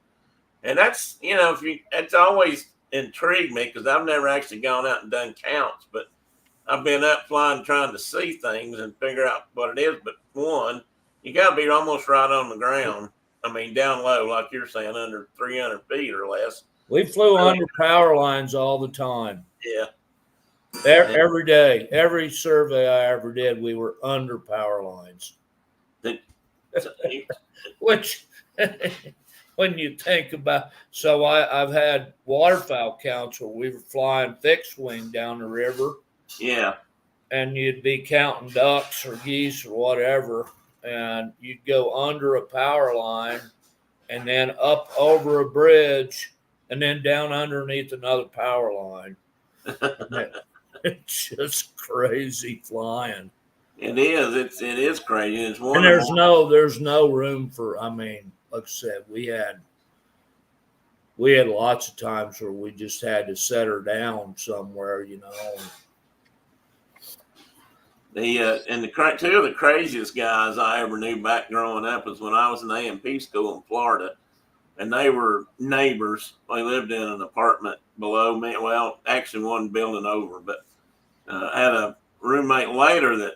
And that's, it's always intrigued me because I've never actually gone out and done counts, but I've been up flying trying to see things and figure out what it is. But one, you got to be almost right on the ground. I mean, down low, like you're saying, under 300 feet or less. We flew under power lines all the time. Yeah. Every day, every survey I ever did, we were under power lines. Which, when you think about, so I've had waterfowl counts where we were flying fixed wing down the river. Yeah. And you'd be counting ducks or geese or whatever, and you'd go under a power line and then up over a bridge and then down underneath another power line. It's just crazy flying. It is. It is crazy. It's and there's no room for. I mean, like I said, we had lots of times where we just had to set her down somewhere, And 2 of the craziest guys I ever knew back growing up was when I was in A&P school in Florida. And they were neighbors. They lived in an apartment below me. Well, actually one building over, but had a roommate later that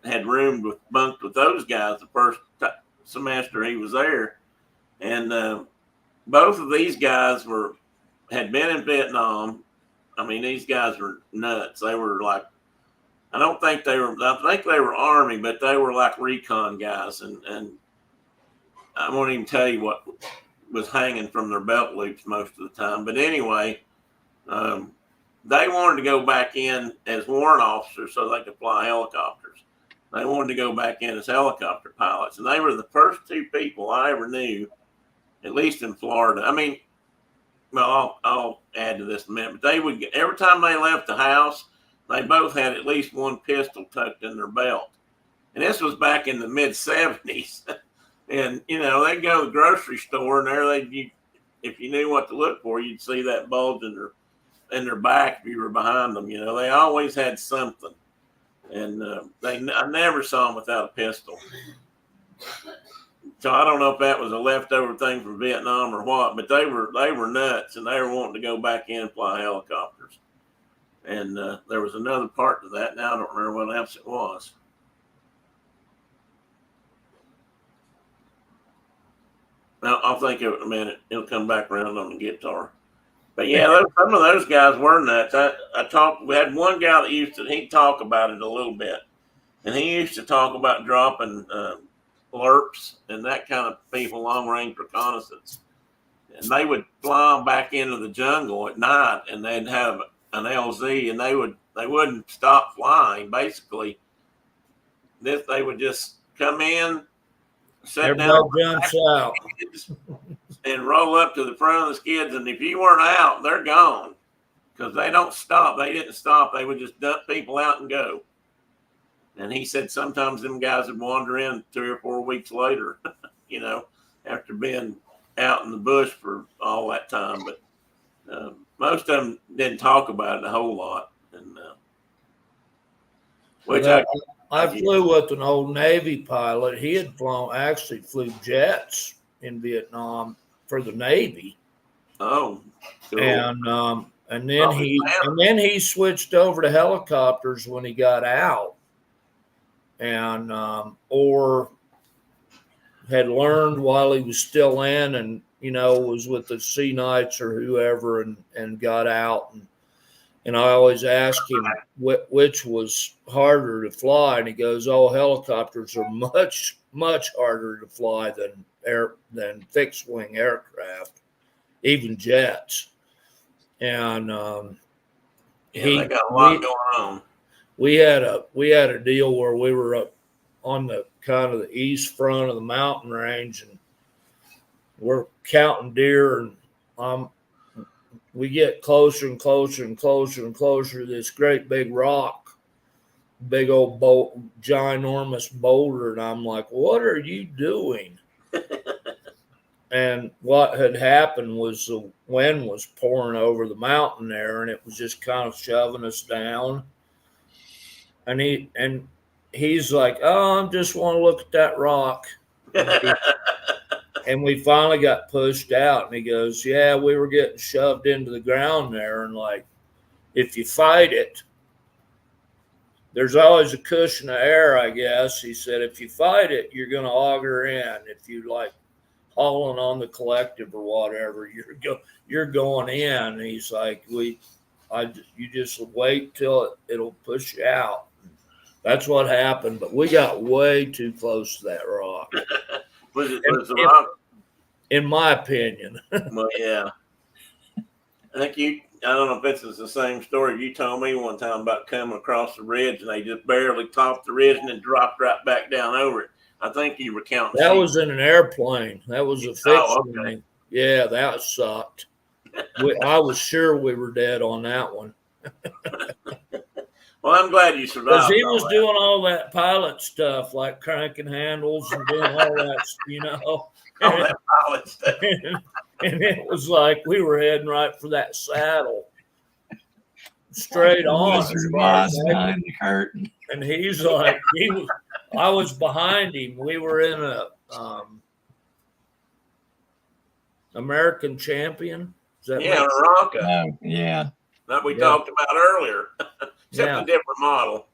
had bunked with those guys the first semester he was there. And both of these guys had been in Vietnam. I mean, these guys were nuts. They were like, I think they were Army, but they were like recon guys. And I won't even tell you what was hanging from their belt loops most of the time. But anyway, they wanted to go back in as warrant officers so they could fly helicopters. They wanted to go back in as helicopter pilots. And they were the first 2 people I ever knew, at least in Florida. I mean, well, I'll add to this in a minute. But every time they left the house, they both had at least one pistol tucked in their belt. And this was back in the mid-70s. And, they'd go to the grocery store, and there if you knew what to look for, you'd see that bulge in their back if you were behind them. They always had something. And I never saw them without a pistol. So I don't know if that was a leftover thing from Vietnam or what, but they were nuts, and they were wanting to go back in and fly helicopters. And there was another part to that. Now I don't remember what else it was. Now, I'll think of it in a minute. It'll come back around on the guitar. But yeah, some of those guys were nuts. We had one guy that he'd talk about it a little bit. And he used to talk about dropping LRPs and that kind of people, long range reconnaissance. And they would fly back into the jungle at night, and they'd have an LZ, and they wouldn't stop flying. Basically, they would just come in, sit down, jumps out, and roll up to the front of the skids. And if you weren't out, they're gone because they don't stop. They didn't stop. They would just dump people out and go. And he said sometimes them guys would wander in 3 or 4 weeks later, after being out in the bush for all that time. But most of them didn't talk about it a whole lot. And I flew with an old Navy pilot. He had flew jets in Vietnam for the Navy. Oh, cool. And then he switched over to helicopters when he got out, and or had learned while he was still in, and was with the Sea Knights or whoever, and got out. And I always ask him which was harder to fly, and he goes, "Oh, helicopters are much, much harder to fly than fixed wing aircraft." even jets. And They got a lot going on. we had a deal where we were up on the kind of the east front of the mountain range, and we're counting deer, and we get closer and closer and closer and closer to this great big rock, big old ginormous boulder, and I'm like, what are you doing? And what had happened was the wind was pouring over the mountain there, and it was just kind of shoving us down. And he's like, oh, I just want to look at that rock. And we finally got pushed out, and he goes, yeah, we were getting shoved into the ground there, and like, if you fight it, there's always a cushion of air, I guess. He said, if you fight it, you're going to auger in. If you like hauling on the collective or whatever, you're going in. And he's like, you just wait till it'll push you out. That's what happened, but we got way too close to that rock. Was the rock? In my opinion. Well, yeah. I don't know if this is the same story you told me one time about coming across the ridge and they just barely topped the ridge and then dropped right back down over it. I think you were counting. That was in an airplane. That was a fiction. Oh, okay. Yeah, that sucked. I was sure we were dead on that one. Well, I'm glad you survived. Because he was doing all that pilot stuff, like cranking handles and doing all that, all that pilot stuff. And it was like we were heading right for that saddle, straight on. Behind the curtain. And he's like, I was behind him. We were in a American Champion. Is that yeah, Aranca. Oh, yeah. That we talked about earlier, except a different model.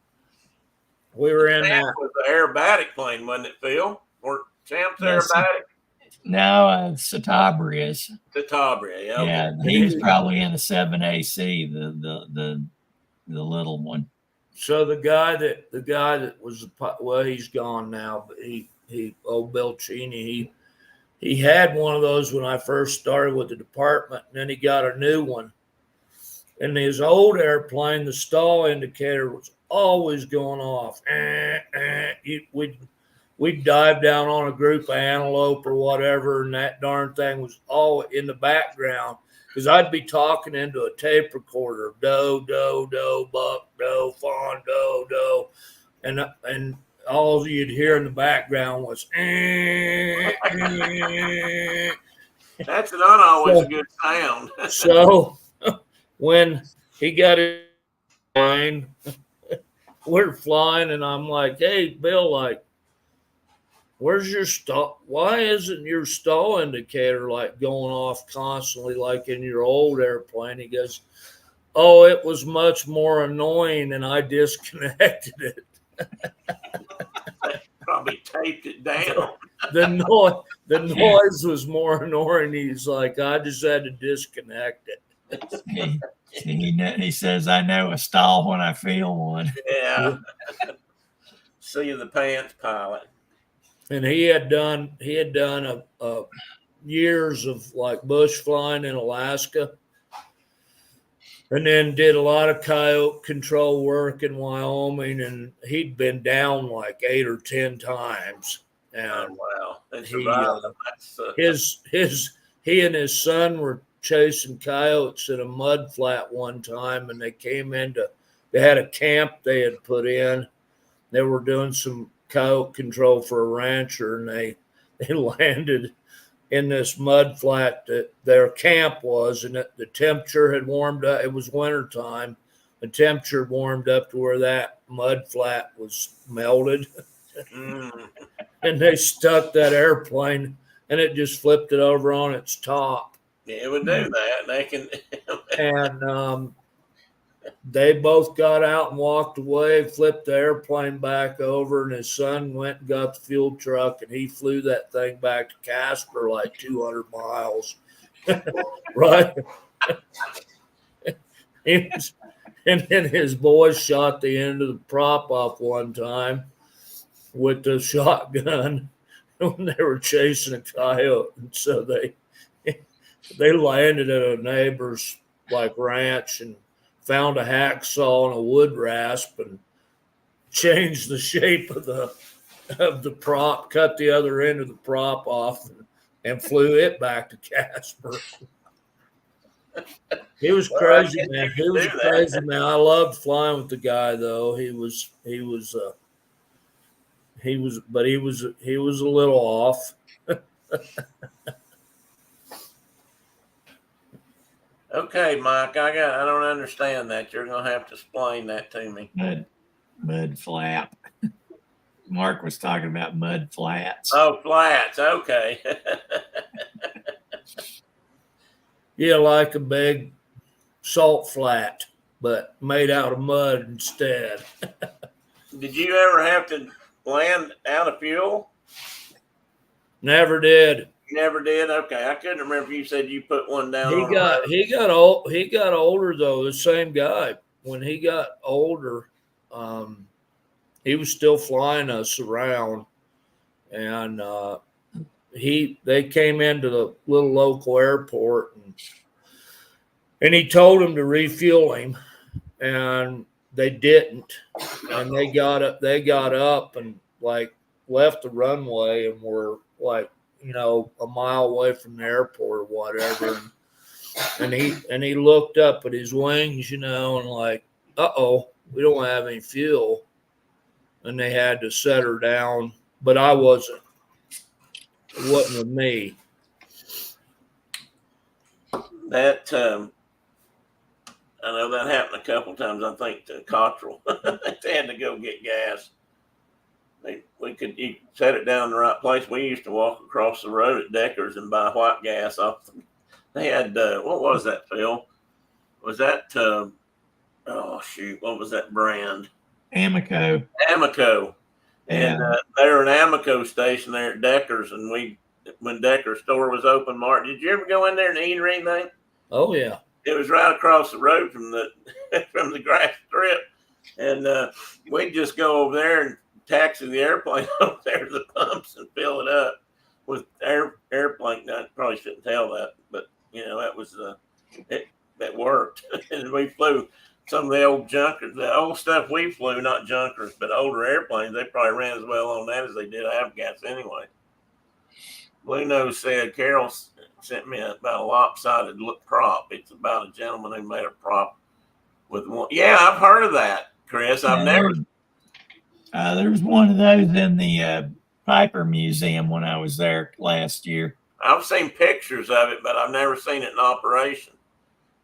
We were in Champ that. was the aerobatic plane, wasn't it, Phil? Or Champ's aerobatic? No, Satabria. Satabria, yeah. Yeah, he was probably in a 7AC, the little one. So the guy that was, well, he's gone now, but old Bill Cheney, he had one of those when I first started with the department, and then he got a new one. And his old airplane, the stall indicator was always going off. We'd dive down on a group of antelope or whatever, and that darn thing was all in the background because I'd be talking into a tape recorder, doe, doe, doe, buck, doe, fawn, doe, doe, and all you'd hear in the background was. That's not always a good sound. So when he got in line, we're flying, and I'm like, hey, Bill, like, where's your stall? Why isn't your stall indicator like going off constantly like in your old airplane? He goes, oh, it was much more annoying and I disconnected it. Probably taped it down. The noise was more annoying. He's like, I just had to disconnect it. He says, I know a stall when I feel one. Yeah. See the pants pilot. And he had done a years of like bush flying in Alaska, and then did a lot of coyote control work in Wyoming, and he'd been down like 8 or 10 times. And wow, he and his son were chasing coyotes in a mud flat one time, and they had a camp they had put in. They were doing some coyote control for a rancher, and they landed in this mud flat that their camp was, and the temperature had warmed up. It was winter time. The temperature warmed up to where that mud flat was melted. And they stuck that airplane, and it just flipped it over on its top. Yeah, it would do that. They can. And they both got out and walked away, flipped the airplane back over, and his son went and got the fuel truck, and he flew that thing back to Casper like 200 miles. Right? And then his boys shot the end of the prop off one time with the shotgun when they were chasing a coyote. And so They landed at a neighbor's like ranch and found a hacksaw and a wood rasp and changed the shape of the prop, cut the other end of the prop off, and flew it back to Casper. He was Well, I crazy, guess man. you He can was do a that. crazy man. I loved flying with the guy, though. He was, but he was a little off. Okay, Mike, I don't understand that. You're gonna have to explain that to me. Mud flap. Mark was talking about mud flats. Oh, flats. Okay. Yeah, like a big salt flat, but made out of mud instead. Did you ever have to land out of fuel? Never did. You never did. Okay, I couldn't remember if you said you put one down He on the road. he got older though. The same guy. When he got older, he was still flying us around, and they came into the little local airport, and he told them to refuel him, and they didn't, and they got up and like left the runway and were like a mile away from the airport or whatever, and he looked up at his wings, and like, we don't have any fuel, and they had to set her down, but it wasn't with me. That I know that happened a couple times. I think to Cottrell, they had to go get gas. You set it down in the right place. We used to walk across the road at Decker's and buy white gas off them. They had what was that, Phil? Was that what was that brand? Amoco. Amoco. Yeah. And they were an Amoco station there at Decker's, and when Decker's store was open, Mark, did you ever go in there and eat or anything? Oh yeah. It was right across the road from the from the grass strip, and we'd just go over there and taxi the airplane over there to the pumps and fill it up with airplane. I probably shouldn't tell that, but that was that worked, and we flew some of the old junkers, the old stuff we flew, not junkers, but older airplanes. They probably ran as well on that as they did avgas anyway. Blue Nose said Carol sent me about a lopsided prop. It's about a gentleman who made a prop with one. Yeah, I've heard of that, Chris. I've never. There was one of those in the Piper Museum when I was there last year. I've seen pictures of it, but I've never seen it in operation.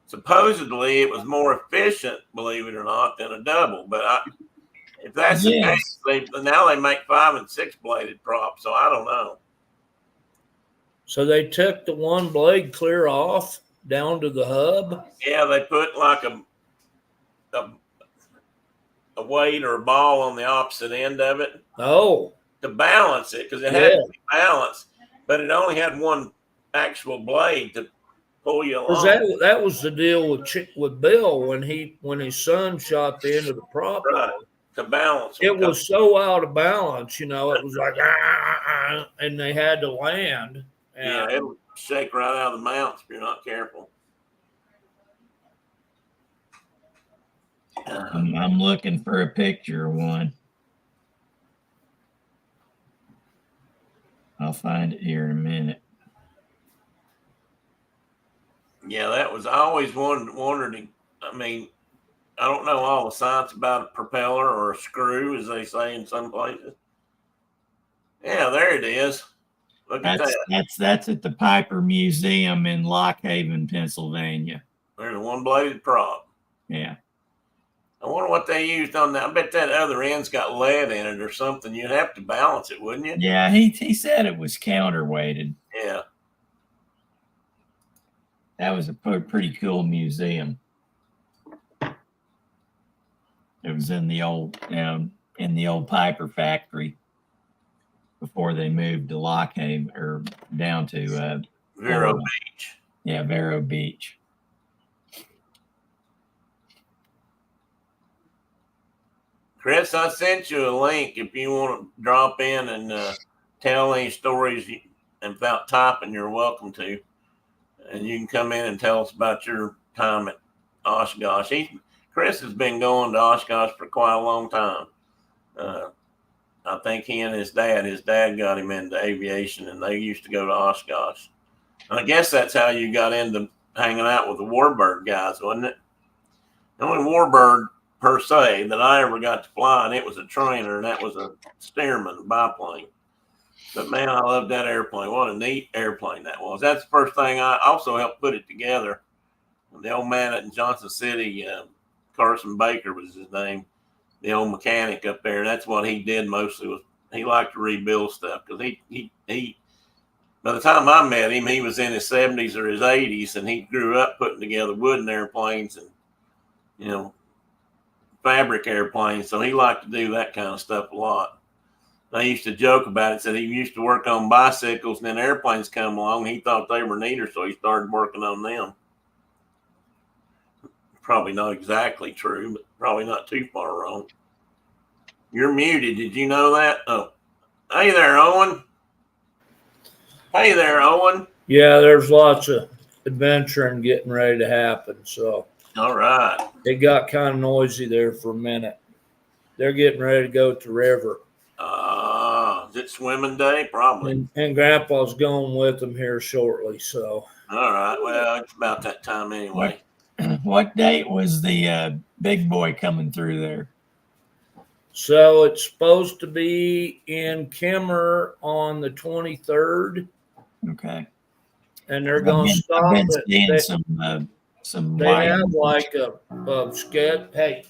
Supposedly, it was more efficient, believe it or not, than a double. But if that's the case, now they make 5 and 6 bladed props. So I don't know. So they took the one blade clear off down to the hub? Yeah, they put like a weight or a ball on the opposite end of it. Oh. To balance it, because it had to be balanced, but it only had one actual blade to pull you along. That was the deal with Bill when his son shot the end of the prop. Right. To balance. It was so out of balance, it was like, and they had to land. Yeah, it'll shake right out of the mounts if you're not careful. I'm looking for a picture of one. I'll find it here in a minute. Yeah, that was. I always wondered. I mean, I don't know all the science about a propeller or a screw, as they say in some places. Yeah, there it is. Look at that. That's at the Piper Museum in Lock Haven, Pennsylvania. There's a one-bladed prop. Yeah. I wonder what they used on that. I bet that other end's got lead in it or something. You'd have to balance it, wouldn't you? Yeah, he said it was counterweighted. Yeah. That was a pretty cool museum. It was in the old Piper factory before they moved to Lock Haven or down to Vero Beach. Yeah, Vero Beach. Chris, I sent you a link if you want to drop in and tell any stories, and without typing, you're welcome to. and you can come in and tell us about your time at Oshkosh. Chris has been going to Oshkosh for quite a long time. I think he and his dad got him into aviation, and they used to go to Oshkosh. And I guess that's how you got into hanging out with the Warbird guys, wasn't it? The only Warbird per se that I ever got to fly, and it was a trainer, and that was a Stearman biplane. But man, I loved that airplane. What a neat airplane that was. That's the first thing I also helped put it together. The old man at Johnson City, Carson Baker was his name, the old mechanic up there. That's what he did mostly, was he liked to rebuild stuff, because he by the time I met him, he was in his 70s or his 80s, and he grew up putting together wooden airplanes and, fabric airplanes. So he liked to do that kind of stuff a lot. I used to joke about it, said he used to work on bicycles, and then airplanes come along. He thought they were neater, so he started working on them. Probably not exactly true, but probably not too far wrong. You're muted. Did you know that? Oh, hey there, Owen. Hey there, Owen. Yeah, there's lots of adventuring getting ready to happen. So, all right. It got kind of noisy there for a minute. They're getting ready to go to the river. Is it swimming day? Probably. And Grandpa's going with them here shortly. So. All right. Well, it's about that time anyway. What date was the big boy coming through there? So it's supposed to be in Kimmer on the 23rd. Okay. And they're going to stop. I've been seeing some. They have like a sketch. Hey,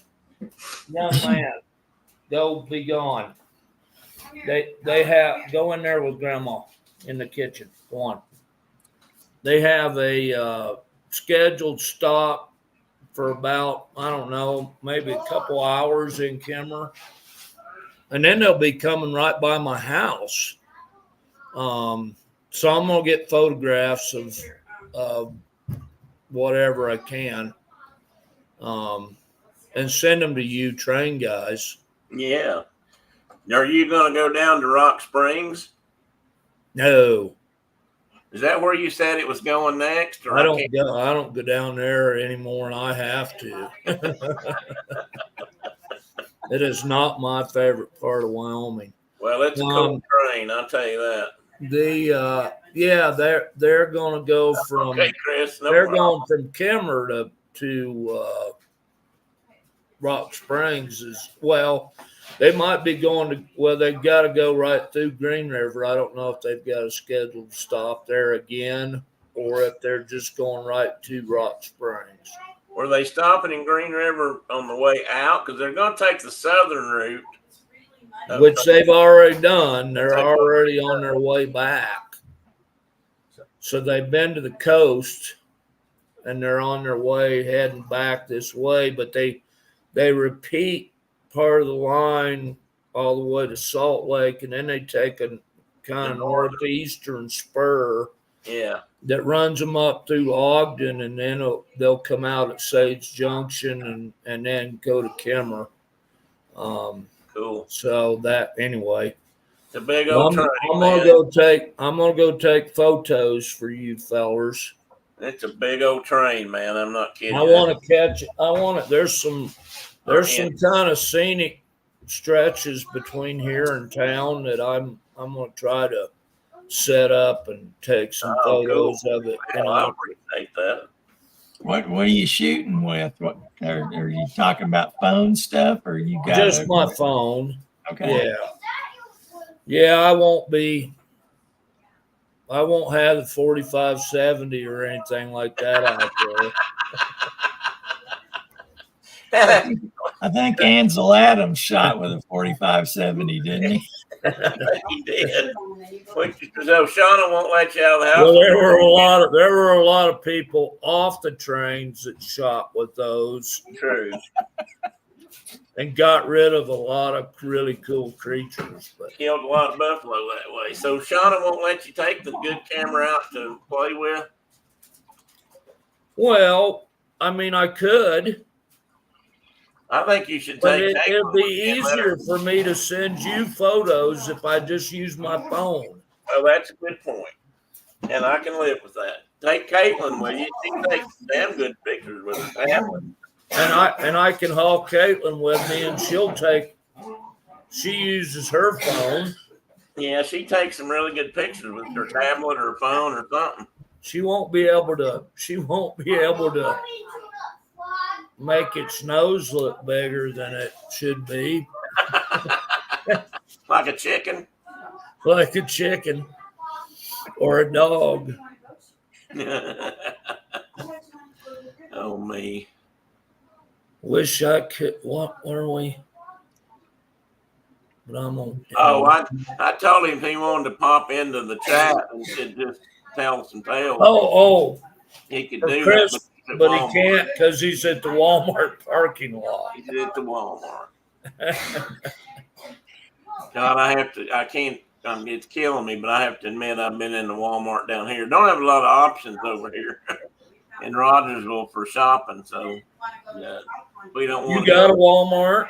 young man, go be gone. They have, go in there with Grandma in the kitchen. Go on. They have a scheduled stop for about, I don't know, maybe a couple hours in Kimmer. And then they'll be coming right by my house. So I'm going to get photographs of whatever I can and send them to you train guys. Yeah. Are you going to go down to Rock Springs? No. Is that where you said it was going next? Or I don't go down there anymore, and I have to. It is not my favorite part of Wyoming. Well, it's a cool train, I'll tell you that. They're going to go from. Okay, Chris. They're going from Kimmer to Rock Springs as well. They might be going to. Well, they've got to go right through Green River. I don't know if they've got a scheduled stop there again, or if they're just going right to Rock Springs. Were they stopping in Green River on the way out? Because they're going to take the southern route. Which they've already done. They're already on their way back. So they've been to the coast, and they're on their way heading back this way. But they repeat part of the line all the way to Salt Lake, and then they take a kind of northeastern spur. Yeah. That runs them up through Ogden, and then they'll come out at Sage Junction and then go to Kimmer. Cool. So that anyway. It's a big old train. I'm gonna go take photos for you fellers. It's a big old train, man. I'm not kidding. I want to catch it. There's some kind of scenic stretches between here and town that I'm gonna try to set up and take some photos of it. Well, I appreciate that. What are you shooting with? What are you talking about? Phone stuff, or you got just my phone? Okay. Yeah. I won't have the 4570 or anything like that out there. I think Ansel Adams shot with a 4570, didn't he? He did. So Shauna won't let you out of the house. Well, there were a lot of people off the trains that shot with those. True. And got rid of a lot of really cool creatures. But killed a lot of buffalo that way. So Shauna won't let you take the good camera out to play with? Well, I mean, I could. I think you should But take it'd be easier for me to send you photos if I just use my phone. Well, that's a good point. And I can live with that. Take Caitlin with you. She takes damn good pictures with her tablet. And I can haul Caitlin with me, and she uses her phone. Yeah, she takes some really good pictures with her tablet or her phone or something. She won't be able to make its nose look bigger than it should be. Like a chicken. Like a chicken or a dog. Oh me. Wish I could. What are we? But I'm on. Oh, I told him he wanted to pop into the chat and could just tell some tales. Oh, he could for do Chris, that, but he can't because he's at the Walmart parking lot. He's at the Walmart. God, I can't. It's killing me, but I have to admit I've been in the Walmart down here. Don't have a lot of options over here in Rogersville for shopping, so we don't want. You got a Walmart?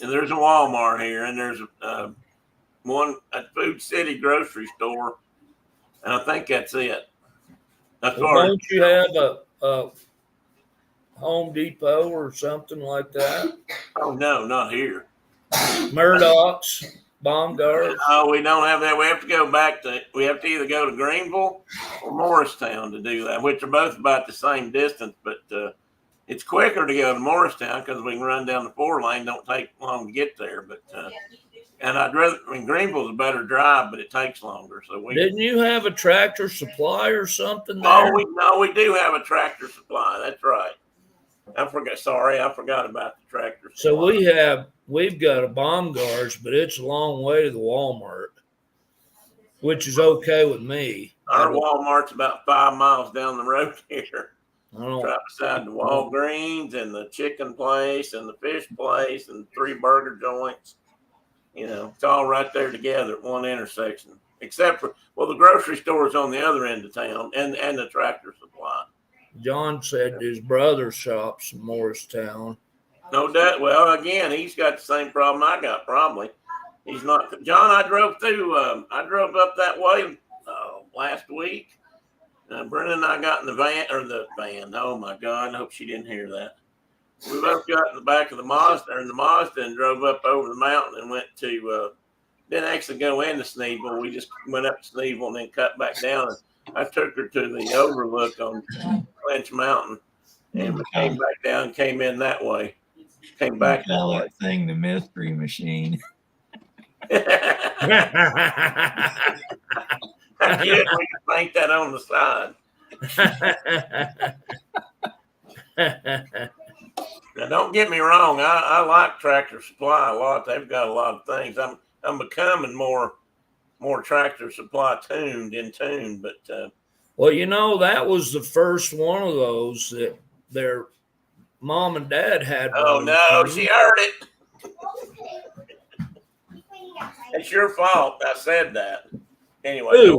And there's a Walmart here, and there's a Food City grocery store, and I think that's it. Don't you have a Home Depot or something like that? Oh no, not here. Murdoch's, Baumgard's. No, we don't have that. We have to go back to. We have to either go to Greenville or Morristown to do that, which are both about the same distance, but it's quicker to go to Morristown because we can run down the 4-lane. Don't take long to get there, but and I'd rather. I mean, Greenville's a better drive, but it takes longer. So Didn't you have a Tractor Supply or something there? We do have a Tractor Supply. That's right. I forgot. Sorry, I forgot about the Tractor Supply. So we've got a Baumgard's, but it's a long way to the Walmart, which is okay with me. Our Walmart's about 5 miles down the road here. Right beside the Walgreens and the chicken place and the fish place and 3 burger joints. You know, it's all right there together at one intersection. Except for, the grocery store is on the other end of town and the Tractor Supply. John said his brother shops in Morristown. No doubt. Well, again, he's got the same problem I got, probably. He's not. John, I drove up that way last week. Brenda and I got in the van. Oh my God! I hope she didn't hear that. We both got in the back of the Mazda, and drove up over the mountain and went to. Didn't actually go into Sneeville. We just went up to Sneeville and then cut back down. And I took her to the overlook on Clinch Mountain, and we came back down. Came in that way. Came back that way. Thing, the Mystery Machine. We can paint that on the side. Now, don't get me wrong. I like Tractor Supply a lot. They've got a lot of things. I'm becoming more Tractor Supply in tune. But well, that was the first one of those that their mom and dad had. Oh no, she heard it. It's your fault. I said that. Anyway,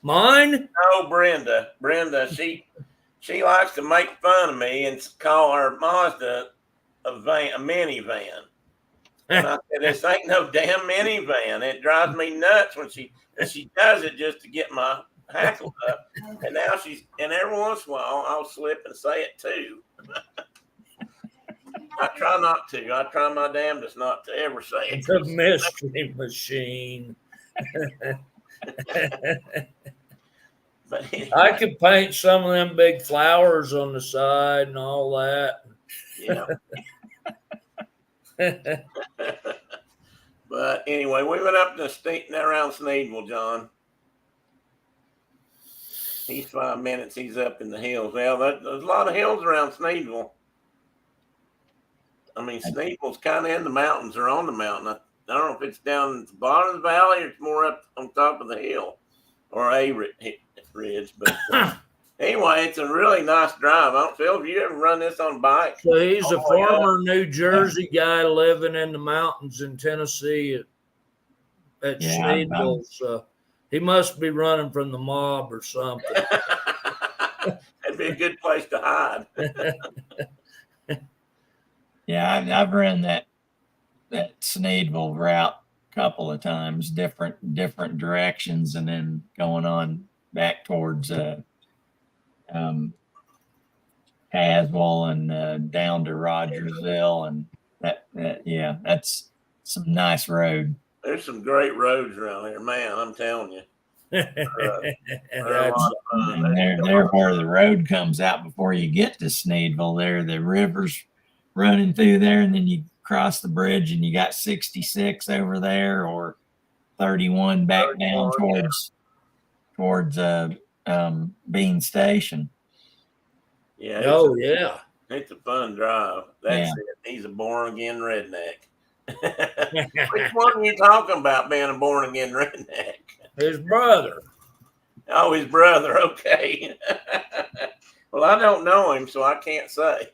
mine? No, Brenda. She likes to make fun of me and call her Mazda a minivan. And I said, this ain't no damn minivan. It drives me nuts when she does it just to get my hackle up. And now and every once in a while I'll slip and say it too. I try not to. I try my damnedest not to ever say it. It's a mystery machine. But anyway. I could paint some of them big flowers on the side and all that. Yeah. But anyway, we went up to around Sneedville, John. He's 5 minutes. He's up in the hills. Well, there's a lot of hills around Sneedville. I mean, Sneedville's kind of in the mountains or on the mountain. I don't know if it's down at the bottom of the valley or it's more up on top of the hill or a ridge. But anyway, it's a really nice drive. I don't feel if you ever run this on a bike. So he's a former New Jersey guy living in the mountains in Tennessee at Sneedville. So he must be running from the mob or something. That'd be a good place to hide. Yeah, I've run that Sneedville route a couple of times, different directions, and then going on back towards Caswell and down to Rogersville, and yeah, that's some nice road. There's some great roads around here, man. I'm telling you. They're a That's lot of fun. And there where the road comes out before you get to Sneedville, there the river's running through there, and then you cross the bridge and you got 66 over there, or 31 back down 31, towards Bean Station. yeah. oh yeah. It's a fun drive. That's Yeah. it. He's a born again redneck. Which one are you talking about being a born again redneck? His brother. Oh, his brother. Okay. Well, I don't know him, so I can't say.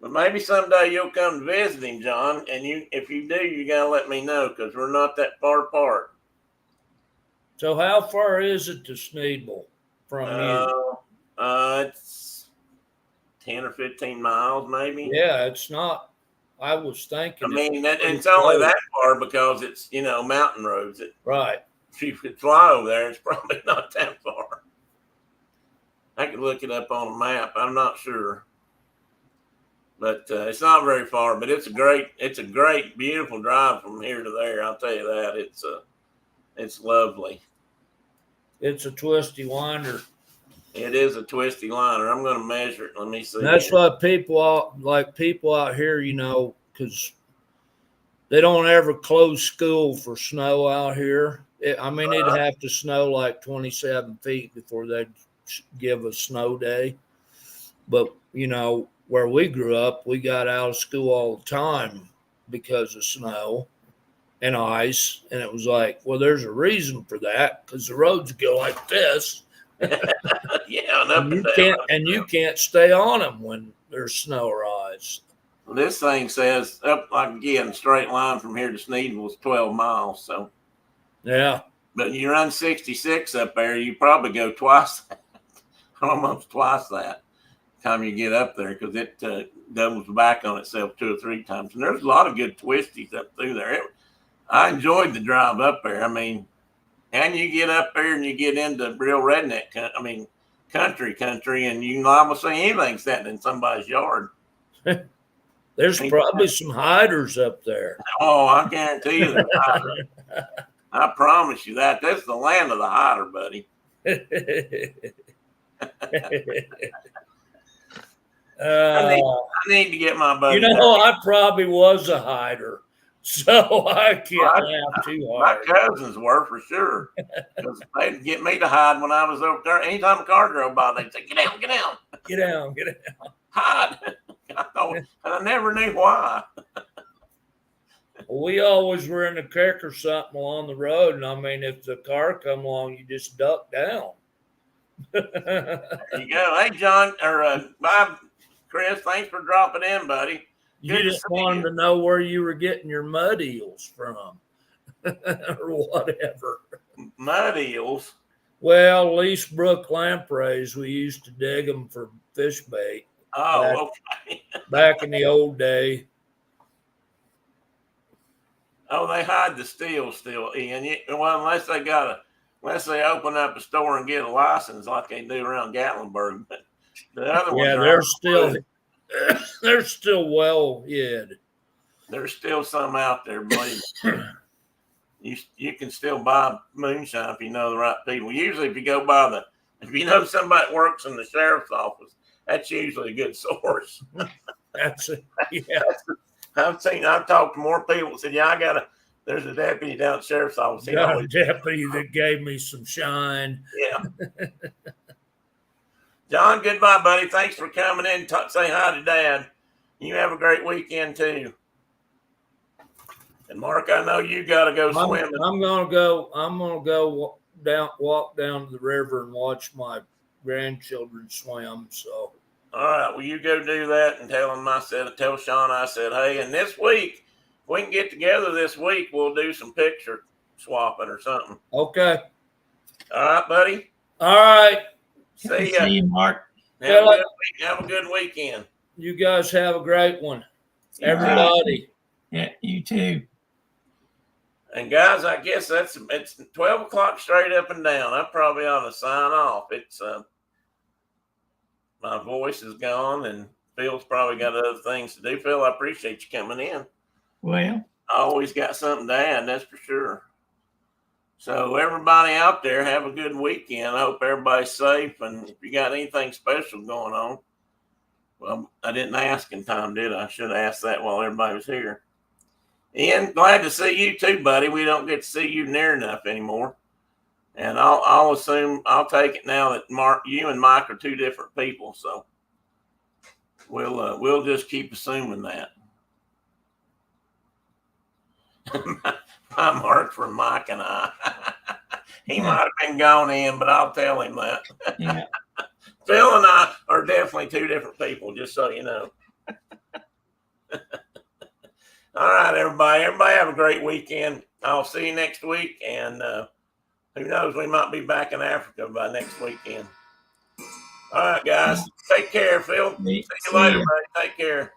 But maybe someday you'll come to visit him, John. And if you do, you gotta let me know, because we're not that far apart. So how far is it to Sneedville from you? It's 10 or 15 miles, maybe. Yeah, it's not. I was I thinking. mean, it's pretty only close. that far because it's, mountain roads. Right. If you could fly over there, it's probably not that far. I could look it up on a map. I'm not sure, but it's not very far. But it's a great, beautiful drive from here to there. I'll tell you that. It's lovely. It's a twisty winder. It is a twisty liner. I'm going to measure it. Let me see. That's why people out here, because they don't ever close school for snow out here. It'd have to snow like 27 feet before they'd give a snow day. But, where we grew up, we got out of school all the time because of snow and ice. And it was like, well, there's a reason for that, because the roads go like this. Yeah, and up and down. You can't stay on them when there's snow or ice. Well, this thing says up, like, again, straight line from here to Sneedville is 12 miles. So, Yeah. but you run 66 up there, you probably go twice that, almost twice that time you get up there, because it doubles back on itself 2 or 3 times. And there's a lot of good twisties up through there. I enjoyed the drive up there. I mean, and you get up there and you get into real redneck, country, and you can almost see anything sitting in somebody's yard. There's probably some hiders up there. Oh, I guarantee you there's hider. I promise you that. That's the land of the hider, buddy. I need to get my buddy. I probably was a hider, so I can't laugh too hard. My cousins were, for sure. Because they'd get me to hide when I was over there. Anytime a car drove by, they'd say, "Get down, get down." Get down, get down. Hide. And I never knew why. We always were in the creek or something along the road, and if the car come along, you just duck down. There you go. Hey, John, or Bob, Chris, thanks for dropping in, buddy. You just wanted to know where you were getting your mud eels from, or whatever. Mud eels? Well, Lease Brook lampreys, we used to dig them for fish bait. Oh, okay. Back in the old day. Oh, they hide the steel still, Ian. Well, unless they open up a store and get a license like they do around Gatlinburg. But the other ones, they're still well hid. There's still some out there, believe me. You can still buy moonshine if you know the right people. Usually, if you know somebody that works in the sheriff's office, that's usually a good source. Yeah. I've talked to more people that said, "Yeah, there's a deputy down at the sheriff's office." Got a deputy that gave me some shine. Yeah. John, goodbye, buddy. Thanks for coming in. Say hi to Dad. You have a great weekend too. And Mark, I know you got to go swimming. I'm gonna go walk down to the river and watch my grandchildren swim. So, all right, well, you go do that and tell Sean I said, hey. And this week, if we can get together this week, we'll do some picture swapping or something. Okay. All right, buddy. All right. See ya. See you, Mark. Have a good weekend. You guys have a great one. Everybody. Yeah, you too. And guys, I guess it's 12 o'clock straight up and down. I probably ought to sign off. my voice is gone, and Phil's probably got other things to do. Phil, I appreciate you coming in. Well, I always got something to add, that's for sure. So everybody out there, have a good weekend. I hope everybody's safe, and if you got anything special going on, well, I didn't ask in time, did I? I should have asked that while everybody was here. Ian, glad to see you too, buddy. We don't get to see you near enough anymore. And I'll assume, I'll take it now that Mark, you and Mike are two different people. So we'll just keep assuming that. My mark for Mike and I. He might have been gone in, but I'll tell him that. yeah. Phil and I are definitely two different people, just so you know. All right, everybody. Everybody have a great weekend. I'll see you next week. And who knows, we might be back in Africa by next weekend. All right, guys. Take care, Phil. See you later, buddy. Take care.